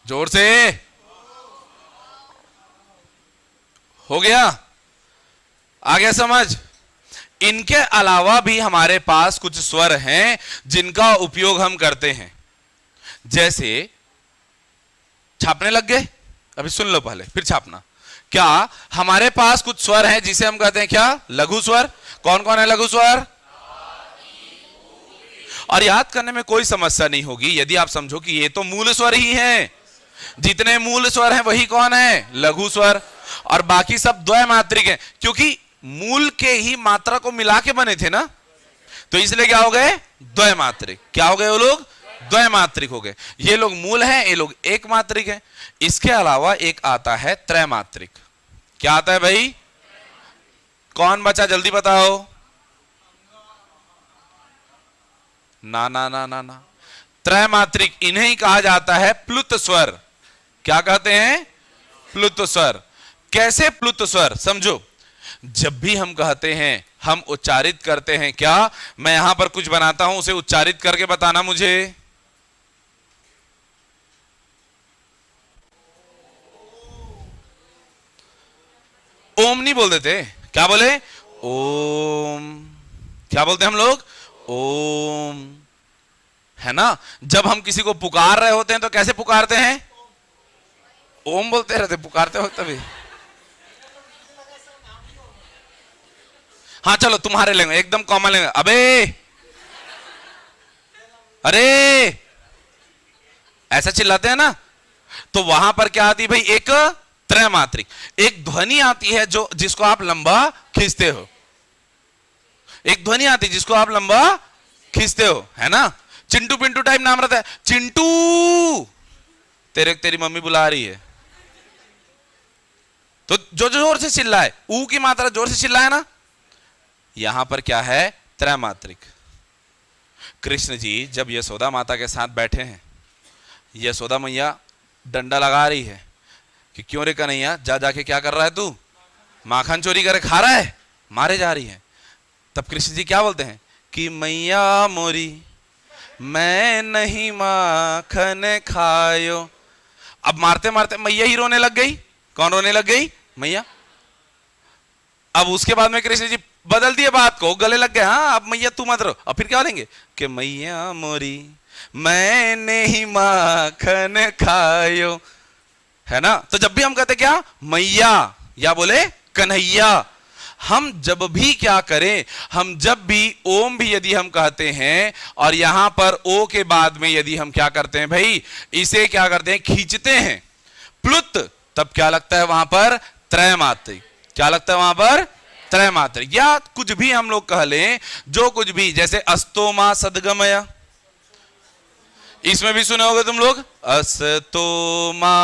जोर से, हो गया, आ गया समझ। इनके अलावा भी हमारे पास कुछ स्वर हैं जिनका उपयोग हम करते हैं। जैसे छापने लग गए, अभी सुन लो पहले फिर छापना। क्या हमारे पास कुछ स्वर हैं जिसे हम कहते हैं क्या, लघु स्वर। कौन कौन है लघु स्वर, और याद करने में कोई समस्या नहीं होगी यदि आप समझो कि ये तो मूल स्वर ही हैं। जितने मूल स्वर हैं वही कौन है, लघु स्वर, और बाकी सब द्वैमात्रिक हैं, क्योंकि मूल के ही मात्रा को मिला के बने थे ना, तो इसलिए क्या हो गए, द्वैमात्रिक। क्या हो गए वो लोग, द्वैमात्रिक हो गए। ये लोग मूल हैं, ये लोग एक मात्रिक हैं। इसके अलावा एक आता है त्रैमात्रिक। क्या आता है भाई, कौन बचा जल्दी बताओ, ना ना ना ना ना, त्रैमात्रिक इन्हें ही कहा जाता है प्लुत स्वर। क्या कहते हैं, प्लुत स्वर। कैसे प्लुत स्वर, समझो। जब भी हम कहते हैं, हम उच्चारित करते हैं क्या, मैं यहां पर कुछ बनाता हूं, उसे उच्चारित करके बताना मुझे। ओम नहीं बोल देते, क्या बोले, ओम। क्या बोलते हैं हम लोग, ओम, है ना। जब हम किसी को पुकार रहे होते हैं तो कैसे पुकारते हैं, ओम बोलते रहते पुकारते वक्त तभी। हाँ चलो तुम्हारे लेंगे, एकदम कॉमन लेंगे, अबे, अरे, ऐसा चिल्लाते हैं ना। तो वहां पर क्या आती है भाई, एक त्रैमात्रिक, एक ध्वनि आती है जो जिसको आप लंबा खींचते हो। एक ध्वनि आती है जिसको आप लंबा खींचते हो, है ना। चिंटू पिंटू टाइप नाम रहता है, चिंटू, तेरी मम्मी बुला रही है, तो जो जोर से चिल्लाए, ऊ की मात्रा जोर से चिल्लाए ना। यहां पर क्या है, त्रैमात्रिक। कृष्ण जी जब यशोदा माता के साथ बैठे हैं, यशोदा मैया डंडा लगा रही है कि क्यों रे कन्हैया, जा जाके क्या कर रहा है तू, माखन चोरी करे खा रहा है, मारे जा रही है। तब कृष्ण जी क्या बोलते हैं कि मैया मोरी मैं नहीं माखन खायो। अब मारते मारते मैया ही रोने लग गई। कौन रोने लग गई, मैया। अब उसके बाद में कृष्ण जी बदल दिए बात को, गले लग गए, हाँ अब मैया तू मत रो। अब फिर क्या बोलेंगे कि मैया मोरी मैंने ही माखन खायो, है ना। तो जब भी हम कहते क्या, मैया या बोले कन्हैया, हम जब भी क्या करें, हम जब भी ओम भी यदि हम कहते हैं और यहां पर ओ के बाद में यदि हम क्या करते हैं भाई, इसे क्या करते हैं, खींचते हैं, प्लुत, तब क्या लगता है वहां पर, त्रैमात्रिक। क्या लगता है वहां पर, त्रैमात्रिक। या कुछ भी हम लोग कह लें, जो कुछ भी, जैसे अस्तोमा सदगमय, इसमें भी सुने होगे तुम लोग, अस्तोमा,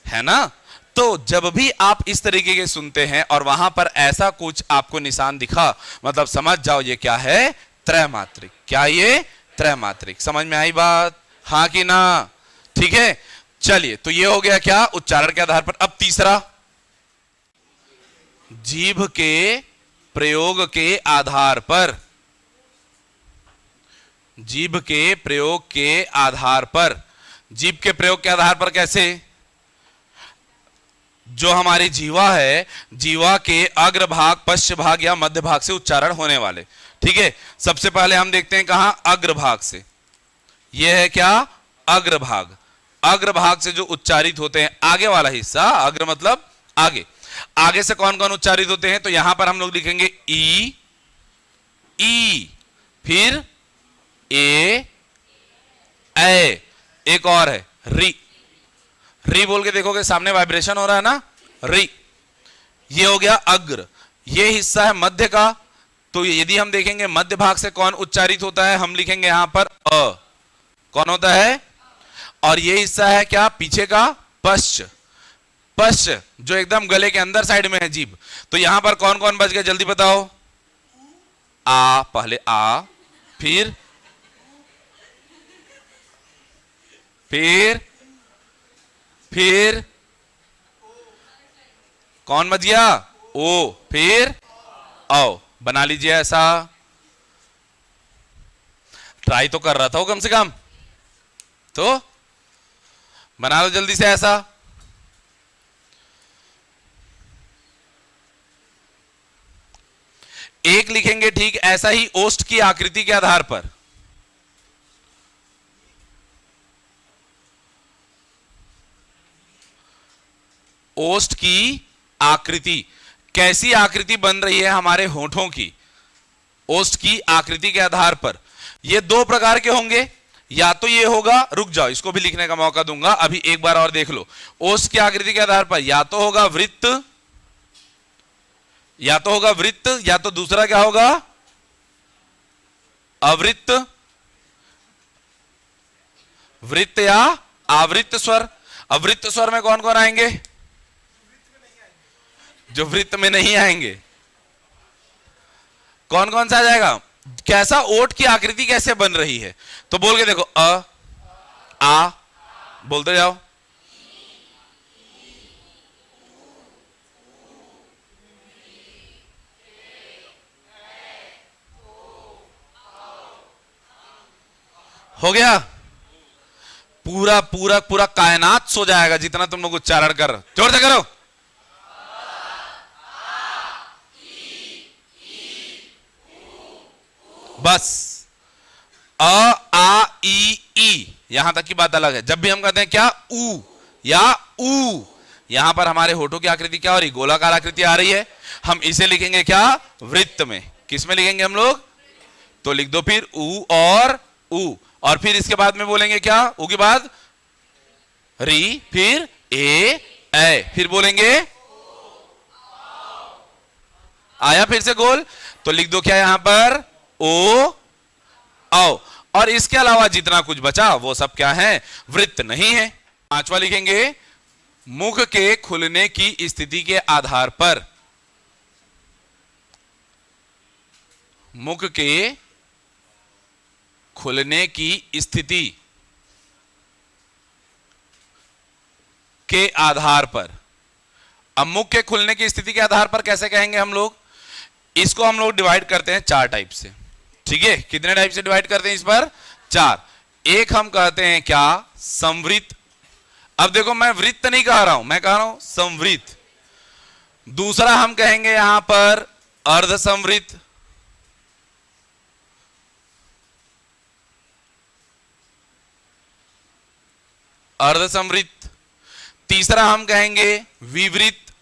है ना। तो जब भी आप इस तरीके के सुनते हैं और वहां पर ऐसा कुछ आपको निशान दिखा, मतलब समझ जाओ ये क्या है, त्रैमात्रिक। क्या ये, त्रैमात्रिक। समझ में आई बात, हाँ कि ना, ठीक है। चलिए, तो ये हो गया क्या, उच्चारण के आधार पर। अब तीसरा, जीभ के प्रयोग के आधार पर। जीभ के प्रयोग के आधार पर। जीभ के प्रयोग के आधार पर कैसे, जो हमारी जीवा है, जीवा के अग्र भाग, पश्च भाग या मध्य भाग से उच्चारण होने वाले, ठीक है। सबसे पहले हम देखते हैं कहां, अग्र भाग से। यह है क्या, अग्र भाग। अग्र भाग से जो उच्चारित होते हैं, आगे वाला हिस्सा, अग्र मतलब आगे। आगे से कौन कौन उच्चारित होते हैं, तो यहां पर हम लोग लिखेंगे ई, ई, फिर ए, एक और है री। री बोल के देखोगे सामने वाइब्रेशन हो रहा है ना, री। ये हो गया अग्र। ये हिस्सा है मध्य का, तो यदि हम देखेंगे मध्य भाग से कौन उच्चारित होता है, हम लिखेंगे यहां पर अ। कौन होता है? और ये हिस्सा है क्या? पीछे का पश्च। पश्च जो एकदम गले के अंदर साइड में है जीभ। तो यहां पर कौन कौन बच गया, जल्दी बताओ। आ, पहले आ, फिर फिर कौन बच गया? ओ, फिर आओ। बना लीजिए ऐसा। ट्राई तो कर रहा था वो कम से कम, तो बना लो जल्दी से ऐसा। एक लिखेंगे ठीक ऐसा ही ओष्ठ की आकृति के आधार पर। ओष्ठ की आकृति, कैसी आकृति बन रही है हमारे होठों की, ओष्ठ की आकृति के आधार पर। ये दो प्रकार के होंगे, या तो ये होगा, रुक जाओ इसको भी लिखने का मौका दूंगा, अभी एक बार और देख लो। ओष्ठ की आकृति के आधार पर या तो होगा वृत्त, या तो होगा वृत्त, या तो दूसरा क्या होगा? अवृत्त, वृत्त या आवृत्त स्वर। अवृत्त स्वर में कौन कौन आएंगे? जो वृत्त में नहीं आएंगे। कौन कौन सा आ जाएगा? कैसा ओठ की आकृति कैसे बन रही है, तो बोल के देखो। अ, आ, बोलते जाओ। हो गया? पूरा पूरा पूरा कायनात सो जाएगा जितना तुम लोग उच्चारण कर। जोर से करो। बस अ, आ, ई यहां तक की बात अलग है। जब भी हम कहते हैं क्या, ऊ या ऊ, यहां पर हमारे होठों की आकृति क्या हो रही? गोलाकार आकृति आ रही है। हम इसे लिखेंगे क्या? वृत्त में। किस में लिखेंगे हम लोग? तो लिख दो फिर ऊ और ऊ, और फिर इसके बाद में बोलेंगे क्या? ऊ के बाद री, फिर ए, फिर बोलेंगे आया फिर से गोल, तो लिख दो क्या यहां पर? ओ, आओ। और इसके अलावा जितना कुछ बचा वो सब क्या है? वृत्त नहीं है। पांचवा लिखेंगे मुख के खुलने की स्थिति के आधार पर। मुख के खुलने की स्थिति के आधार पर। अब मुख के खुलने की स्थिति के आधार पर कैसे कहेंगे हम लोग? इसको हम लोग डिवाइड करते हैं चार टाइप से। ठीक है, कितने टाइप से डिवाइड करते हैं इस पर? चार। एक हम कहते हैं क्या? संवृत्त। अब देखो मैं वृत्त नहीं कह रहा हूं, मैं कह रहा हूं संवृत्त। दूसरा हम कहेंगे यहां पर अर्ध संवृत्त। अर्ध संवृत्त। तीसरा हम कहेंगे विवृत्त,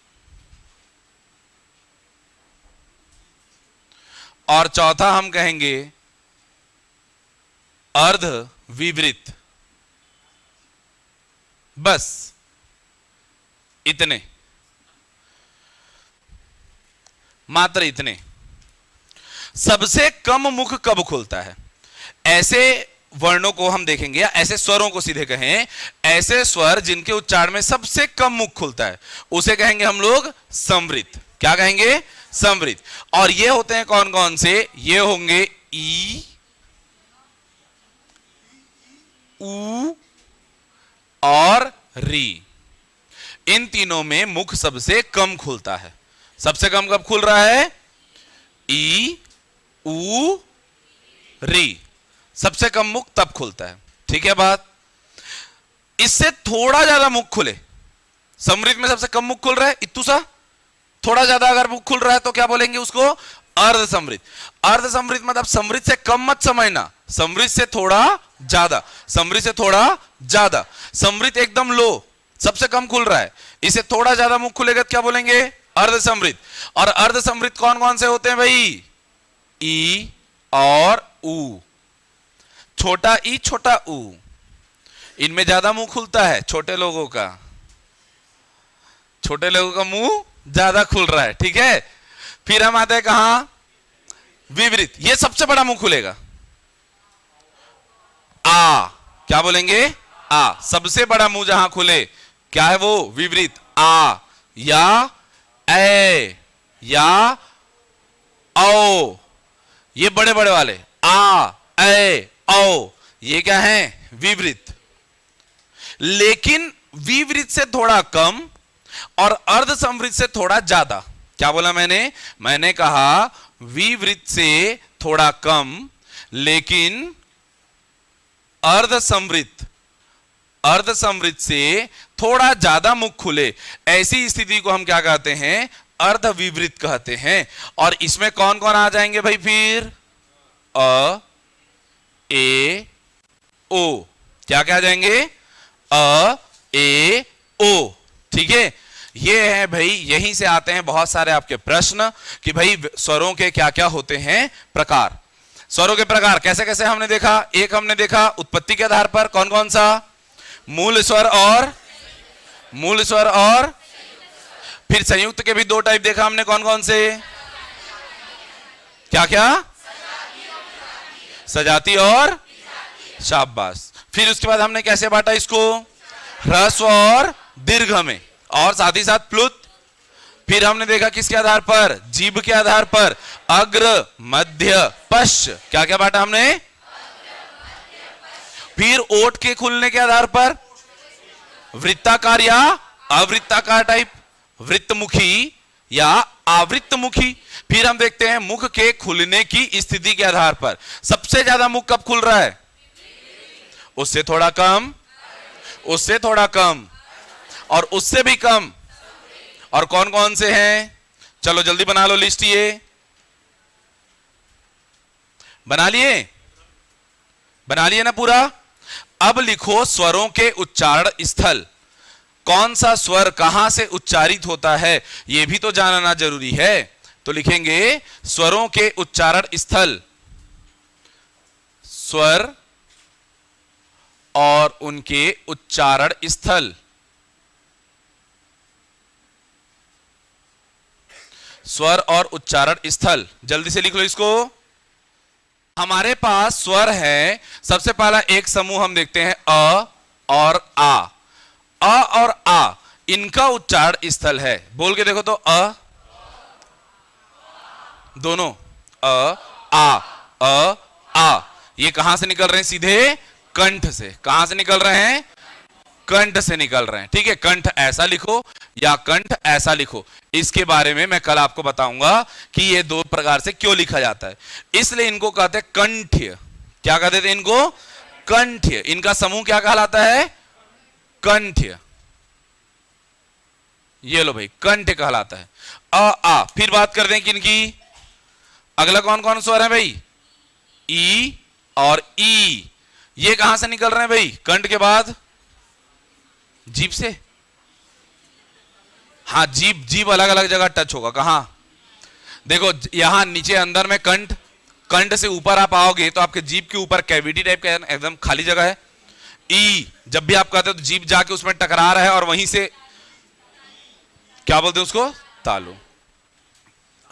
और चौथा हम कहेंगे अर्ध विवृत्त। बस इतने, मात्र इतने। सबसे कम मुख कब खुलता है? ऐसे वर्णों को हम देखेंगे, या ऐसे स्वरों को सीधे कहें, ऐसे स्वर जिनके उच्चारण में सबसे कम मुख खुलता है उसे कहेंगे हम लोग संवृत्त। क्या कहेंगे? संवृत्त। और ये होते हैं कौन कौन से? ये होंगे ई, ऊ और री। इन तीनों में मुख सबसे कम खुलता है। सबसे कम कब खुल रहा है? ई, ऊ, री। सबसे कम मुख तब खुलता है। ठीक है बात? इससे थोड़ा ज्यादा मुख खुले, समृद्ध में सबसे कम मुख खुल रहा है इत्तू सा, थोड़ा ज्यादा अगर मुख खुल रहा है तो क्या बोलेंगे उसको? अर्ध समृद्ध। अर्ध समृद्ध मतलब समृद्ध से कम मत समझना, समृद्ध से थोड़ा ज्यादा, समृद्ध से थोड़ा ज्यादा। समृद्ध एकदम लो, सबसे कम खुल रहा है, इसे थोड़ा ज्यादा मुख खुलेगा तो क्या बोलेंगे? अर्ध समृद्ध। और अर्ध समृद्ध कौन कौन से होते हैं भाई? ई और ऊ। छोटा ई, छोटा ऊ, इनमें ज्यादा मुंह खुलता है छोटे लोगों का। छोटे लोगों का मुंह ज्यादा खुल रहा है। ठीक है, फिर हम आते हैं कहां? विवृत, ये सबसे बड़ा मुंह खुलेगा। आ, क्या बोलेंगे? आ, सबसे बड़ा मुंह जहां खुले, क्या है वो? विवृत। आ या ए या औ, ये बड़े बड़े वाले आ ए औ, ये क्या है? विवृत। लेकिन विवृत से थोड़ा कम और अर्ध संवृत से थोड़ा ज्यादा। क्या बोला मैंने? मैंने कहा विवृत से थोड़ा कम लेकिन अर्ध संवृत से थोड़ा ज्यादा मुख खुले, ऐसी स्थिति को हम क्या कहते हैं? अर्ध विवृत कहते हैं। और इसमें कौन कौन आ जाएंगे भाई? फिर अ ए ओ, क्या क्या आ जाएंगे? अ ए ओ, ठीक है। ये है भाई, यहीं से आते हैं बहुत सारे आपके प्रश्न कि भाई स्वरों के क्या क्या होते हैं प्रकार। स्वरों के प्रकार कैसे कैसे हमने देखा? एक हमने देखा उत्पत्ति के आधार पर, कौन कौन सा? मूल स्वर और फिर संयुक्त के भी दो टाइप देखा हमने, कौन कौन से? क्या क्या? सजाती और शाबाश। फिर उसके बाद हमने कैसे बांटा इसको? ह्रस्व और दीर्घ में, और साथ ही साथ प्लुत। फिर हमने देखा किसके आधार पर? जीभ के आधार पर, अग्र मध्य पश्च। क्या क्या बांटा हमने? फिर ओठ के खुलने के आधार पर वृत्ताकार या अवृत्ताकार टाइप, वृत्तमुखी या आवृत्तमुखी। फिर हम देखते हैं मुख के खुलने की स्थिति के आधार पर, सबसे ज्यादा मुख कब खुल रहा है? उससे थोड़ा कम, उससे थोड़ा कम, और उससे भी कम। और कौन कौन से हैं? चलो जल्दी बना लो लिस्ट, ये बना लिए ना पूरा? अब लिखो स्वरों के उच्चारण स्थल, कौन सा स्वर कहां से उच्चारित होता है, यह भी तो जानना जरूरी है। तो लिखेंगे स्वरों के उच्चारण स्थल, स्वर और उनके उच्चारण स्थल। स्वर और उच्चारण स्थल, जल्दी से लिख लो इसको। हमारे पास स्वर है, सबसे पहला एक समूह हम देखते हैं अ और आ। अ और आ, इनका उच्चारण स्थल है, बोल के देखो तो। अ, दोनों आ, ये कहां से निकल रहे हैं? सीधे कंठ से। कहां से निकल रहे हैं? कंठ से निकल रहे हैं, ठीक है। कंठ ऐसा लिखो या कंठ ऐसा लिखो, इसके बारे में मैं कल आपको बताऊंगा कि ये दो प्रकार से क्यों लिखा जाता है। इसलिए इनको कहते हैं कंठ्य। क्या कहते थे इनको? कंठ्य। इनका समूह क्या कहलाता है? कंठ्य। ये लो भाई, कंठ कहलाता है। अ आ। फिर बात करते हैं किनकी? अगला कौन कौन स्वर है भाई? ई और ई। ये कहां से निकल रहे हैं भाई? कंठ के बाद जीभ से। हाँ, जीभ अलग अलग जगह टच होगा। कहां? देखो यहां नीचे अंदर में कंठ, कंठ से ऊपर आप आओगे तो आपके जीभ के ऊपर कैविटी टाइप का एकदम खाली जगह है। ई, जब भी आप कहते हो तो जीभ जाके उसमें टकरा रहा है और वहीं से क्या बोलते हैं उसको? तालु।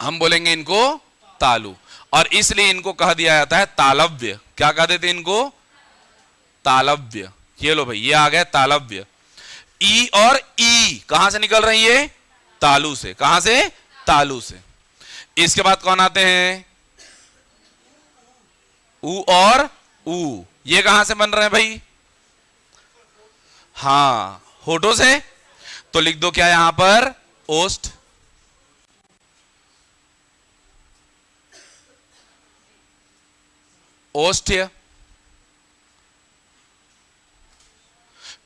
हम बोलेंगे इनको तालु, और इसलिए इनको कह दिया जाता है तालव्य। क्या कह देते इनको? तालव्य। ये लो भाई, ये आ गया तालव्य। ई और ई कहां से निकल रही है? तालु से। कहां से? तालु से। इसके बाद कौन आते हैं? ऊ और ऊ। ये कहां से बन रहे हैं भाई? हां, होठों से। तो लिख दो क्या यहां पर? ओष्ठ। ओष्ठ्य।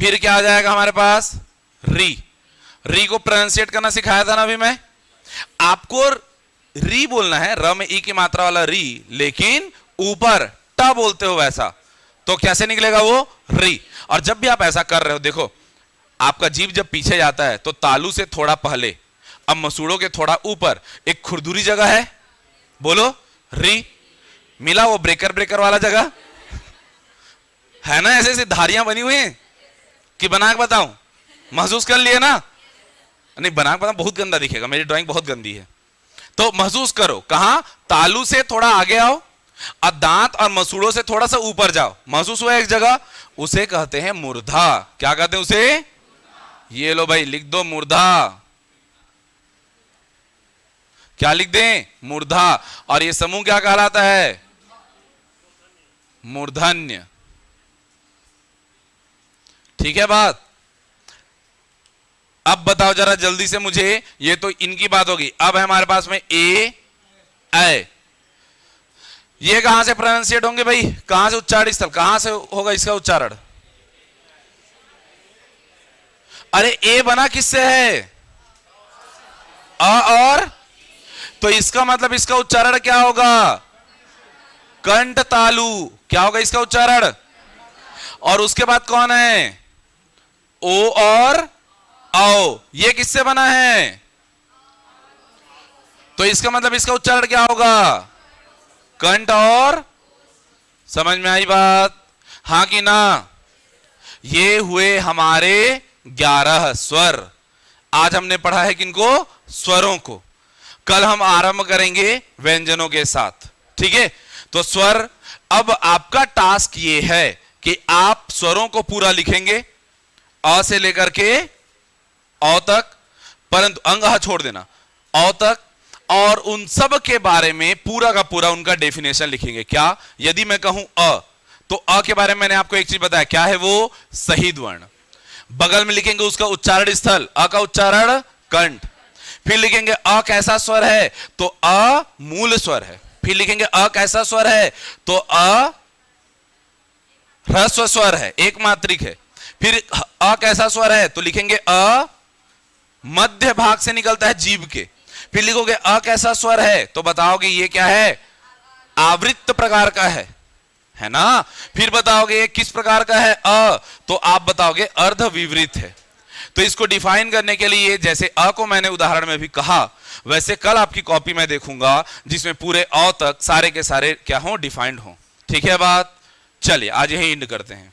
फिर क्या आ जाएगा हमारे पास? री। री को प्रोनाउंसिएट करना सिखाया था ना अभी मैं आपको। री बोलना है, र में ई की मात्रा वाला री, लेकिन ऊपर ट बोलते हो वैसा, तो कैसे निकलेगा वो? री। और जब भी आप ऐसा कर रहे हो, देखो आपका जीभ जब पीछे जाता है तो तालू से थोड़ा पहले, अब मसूड़ों के थोड़ा ऊपर एक खुरदुरी जगह है, बोलो री। मिला वो ब्रेकर वाला जगह है ना? ऐसे ऐसे धारियां बनी हुई हैं कि बना के बताऊं? महसूस कर लिए ना? नहीं, बना के बताऊं बहुत गंदा दिखेगा, मेरी ड्राइंग बहुत गंदी है। तो महसूस करो, कहां? तालू से थोड़ा आगे आओ और दांत और मसूड़ों से थोड़ा सा ऊपर जाओ, महसूस हुआ एक जगह, उसे कहते हैं मूर्धा। क्या कहते हैं उसे? ये लो भाई लिख दो, मूर्धा। क्या लिख दें? मूर्धा। और ये समूह क्या कहलाता है? मूर्धन्य। ठीक है बात? अब बताओ जरा जल्दी से मुझे, ये तो इनकी बात होगी। अब है हमारे पास में ए ऐ, ये कहां से प्रोनाउंसिएट होंगे भाई? कहां से उच्चारण स्थल, कहां से होगा इसका उच्चारण? अरे ए बना किससे है? अ और, तो इसका मतलब इसका उच्चारण क्या होगा? कंठ तालु। क्या होगा इसका उच्चारण? और उसके बाद कौन है? ओ और आओ। ये किससे बना है? तो इसका मतलब इसका उच्चारण क्या होगा? कंठ और, समझ में आई बात? हां कि ना? ये हुए हमारे 11 स्वर। आज हमने पढ़ा है किनको? स्वरों को। कल हम आरंभ करेंगे व्यंजनों के साथ। ठीक है? तो स्वर, अब आपका टास्क ये है कि आप स्वरों को पूरा लिखेंगे अ से लेकर के औ तक, परंतु अंग छोड़ देना, औ तक, और उन सब के बारे में पूरा का पूरा उनका डेफिनेशन लिखेंगे। क्या? यदि मैं कहूं अ, तो अ के बारे में मैंने आपको एक चीज बताया, क्या है वो? शहीद वर्ण। बगल में लिखेंगे उसका उच्चारण स्थल, अ का उच्चारण कंठ। फिर लिखेंगे अ कैसा स्वर है, तो अ मूल स्वर है। फिर लिखेंगे अ कैसा स्वर है, तो अ ह्रस्व स्वर है, एक मात्रिक है। फिर अ कैसा स्वर है, तो लिखेंगे अ मध्य भाग से निकलता है जीभ के। फिर लिखोगे अ कैसा स्वर है, तो बताओगे ये क्या है? आवृत्त प्रकार का है ना? फिर बताओगे ये किस प्रकार का है अ, तो आप बताओगे अर्ध विवृत है। तो इसको डिफाइन करने के लिए जैसे अ को मैंने उदाहरण में भी कहा, वैसे कल आपकी कॉपी में देखूंगा जिसमें पूरे अ तक सारे के सारे क्या हो? डिफाइंड हो। ठीक है बात? चलिए आज यही एंड करते हैं।